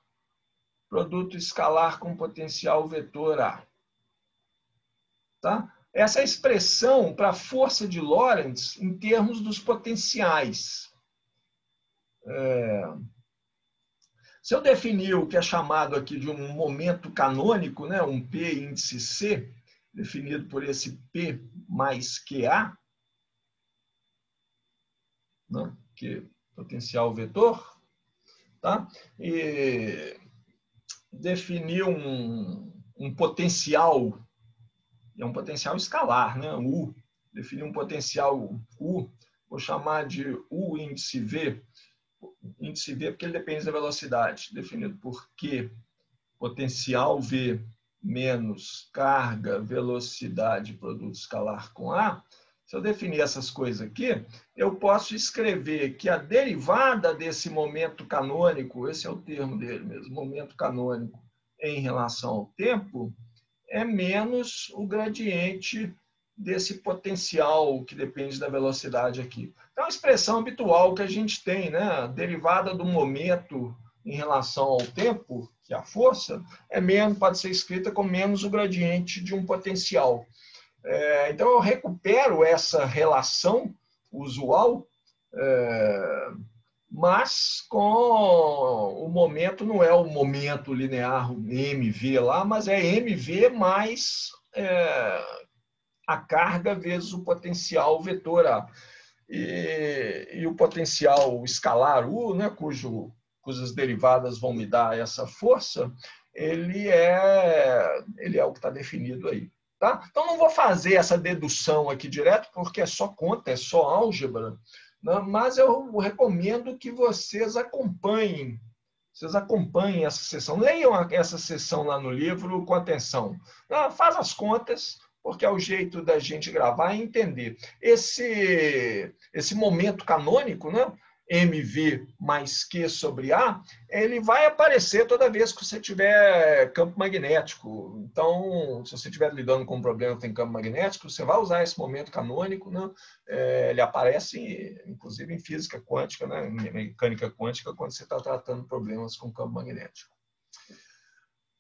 produto escalar com potencial vetor A. Tá? Essa é a expressão para a força de Lorentz em termos dos potenciais. Se eu definir o que é chamado aqui de um momento canônico, né, um P índice C, definido por esse P mais QA, né, que é potencial vetor, tá? E definir um potencial, é um potencial escalar, né, U. Definir um potencial U, vou chamar de U índice V porque ele depende da velocidade, definido por Q, potencial V menos carga, velocidade, produto escalar com A. Se eu definir essas coisas aqui, eu posso escrever que a derivada desse momento canônico, esse é o termo dele mesmo, momento canônico em relação ao tempo, é menos o gradiente desse potencial que depende da velocidade aqui. Então, a expressão habitual que a gente tem, né? Derivada do momento em relação ao tempo, que é a força, pode ser escrita com menos o gradiente de um potencial. Então, eu recupero essa relação usual, mas com o momento, não é o momento linear mv lá, mas é mv mais a carga vezes o potencial vetor A. E o potencial escalar U, né, cujas derivadas vão me dar essa força, ele é o que está definido aí. Tá? Então, não vou fazer essa dedução aqui direto, porque é só conta, é só álgebra, né? Mas eu recomendo que vocês acompanhem essa sessão. Leiam essa sessão lá no livro com atenção. Faz as contas, porque é o jeito da gente gravar e entender. Esse momento canônico, né? MV mais Q sobre A, ele vai aparecer toda vez que você tiver campo magnético. Então, se você estiver lidando com um problema que tem campo magnético, você vai usar esse momento canônico, né? Ele aparece, inclusive, em física quântica, né? Em mecânica quântica, quando você está tratando problemas com campo magnético.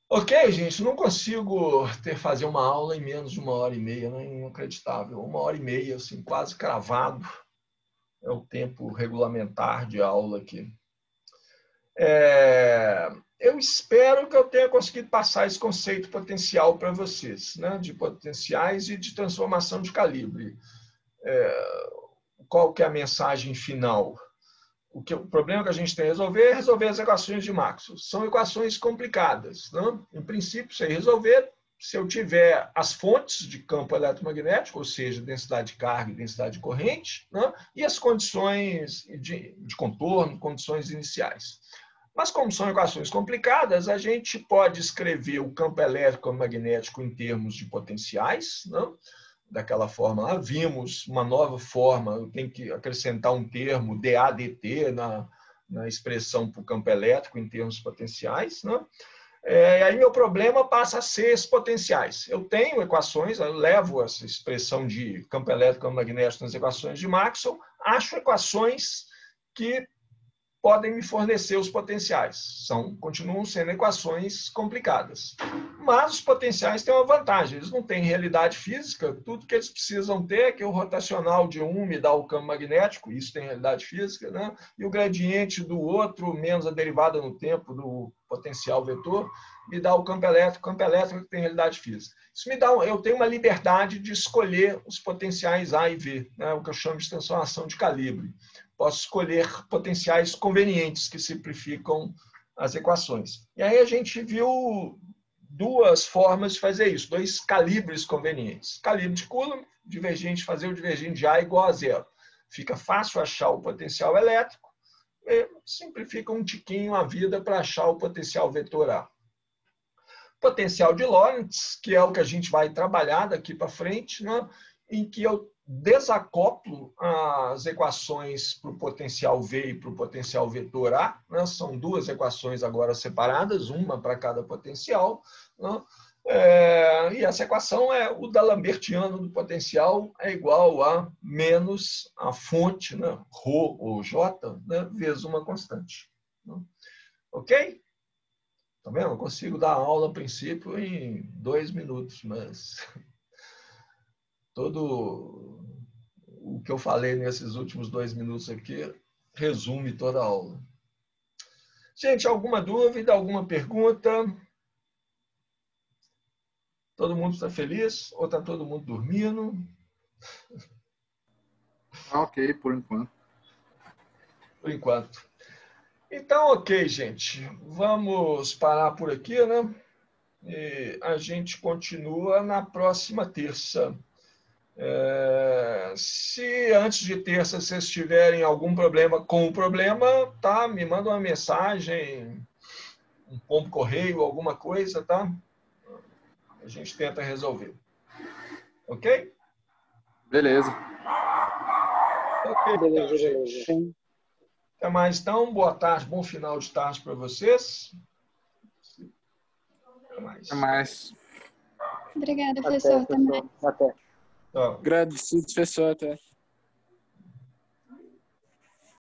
Ok, gente, não consigo fazer uma aula em menos de 1h30, né? Inacreditável. 1h30, assim, quase cravado. É o tempo regulamentar de aula aqui. Eu espero que eu tenha conseguido passar esse conceito potencial para vocês, né? De potenciais e de transformação de calibre. Qual que é a mensagem final? O problema que a gente tem a resolver é resolver as equações de Maxwell. São equações complicadas, né? Em princípio, se resolver, se eu tiver as fontes de campo eletromagnético, ou seja, densidade de carga e densidade de corrente, né? E as condições de contorno, condições iniciais. Mas como são equações complicadas, a gente pode escrever o campo eletromagnético em termos de potenciais, né? Daquela forma lá, vimos uma nova forma, eu tenho que acrescentar um termo, DADT, na expressão para o campo elétrico em termos potenciais, né? Aí meu problema passa a ser esses potenciais. Eu tenho equações, eu levo essa expressão de campo elétrico e magnético nas equações de Maxwell, acho equações que podem me fornecer os potenciais. Continuam sendo equações complicadas. Mas os potenciais têm uma vantagem, eles não têm realidade física, tudo que eles precisam ter é que o rotacional de um me dá o campo magnético, isso tem realidade física, né? E o gradiente do outro, menos a derivada no tempo do potencial vetor, me dá o campo elétrico que tem realidade física. Isso me dá, eu tenho uma liberdade de escolher os potenciais A e V, né? O que eu chamo de transformação de calibre. Posso escolher potenciais convenientes que simplificam as equações. E aí a gente viu duas formas de fazer isso, dois calibres convenientes. Calibre de Coulomb, fazer o divergente de A igual a zero. Fica fácil achar o potencial elétrico e simplifica um tiquinho a vida para achar o potencial vetor A. Potencial de Lorentz, que é o que a gente vai trabalhar daqui para frente, né? Em que eu desacoplo as equações para o potencial V e para o potencial vetor A, né? São duas equações agora separadas, uma para cada potencial, né? E essa equação é o da Lambertiano do potencial é igual a menos a fonte, né? Rho ou J, né? Vezes uma constante. Né? Ok? Tá vendo? Eu consigo dar aula a princípio em 2 minutos, mas todo o que eu falei nesses últimos 2 minutos aqui resume toda a aula. Gente, alguma dúvida, alguma pergunta? Todo mundo está feliz? Ou está todo mundo dormindo? Ok, por enquanto. Por enquanto. Então, ok, gente. Vamos parar por aqui, né? E a gente continua na próxima terça. Se antes de terça vocês tiverem algum problema com o problema, tá? Me manda uma mensagem, um pombo correio, alguma coisa, tá? A gente tenta resolver. Ok? Beleza. Ok, Beleza, então, beleza. gente. Até mais, então. Boa tarde, bom final de tarde para vocês. Até mais. Até mais. Obrigada, Até, professor. Até mais. pessoal. Até. Tchau. Agradecido, professor, até.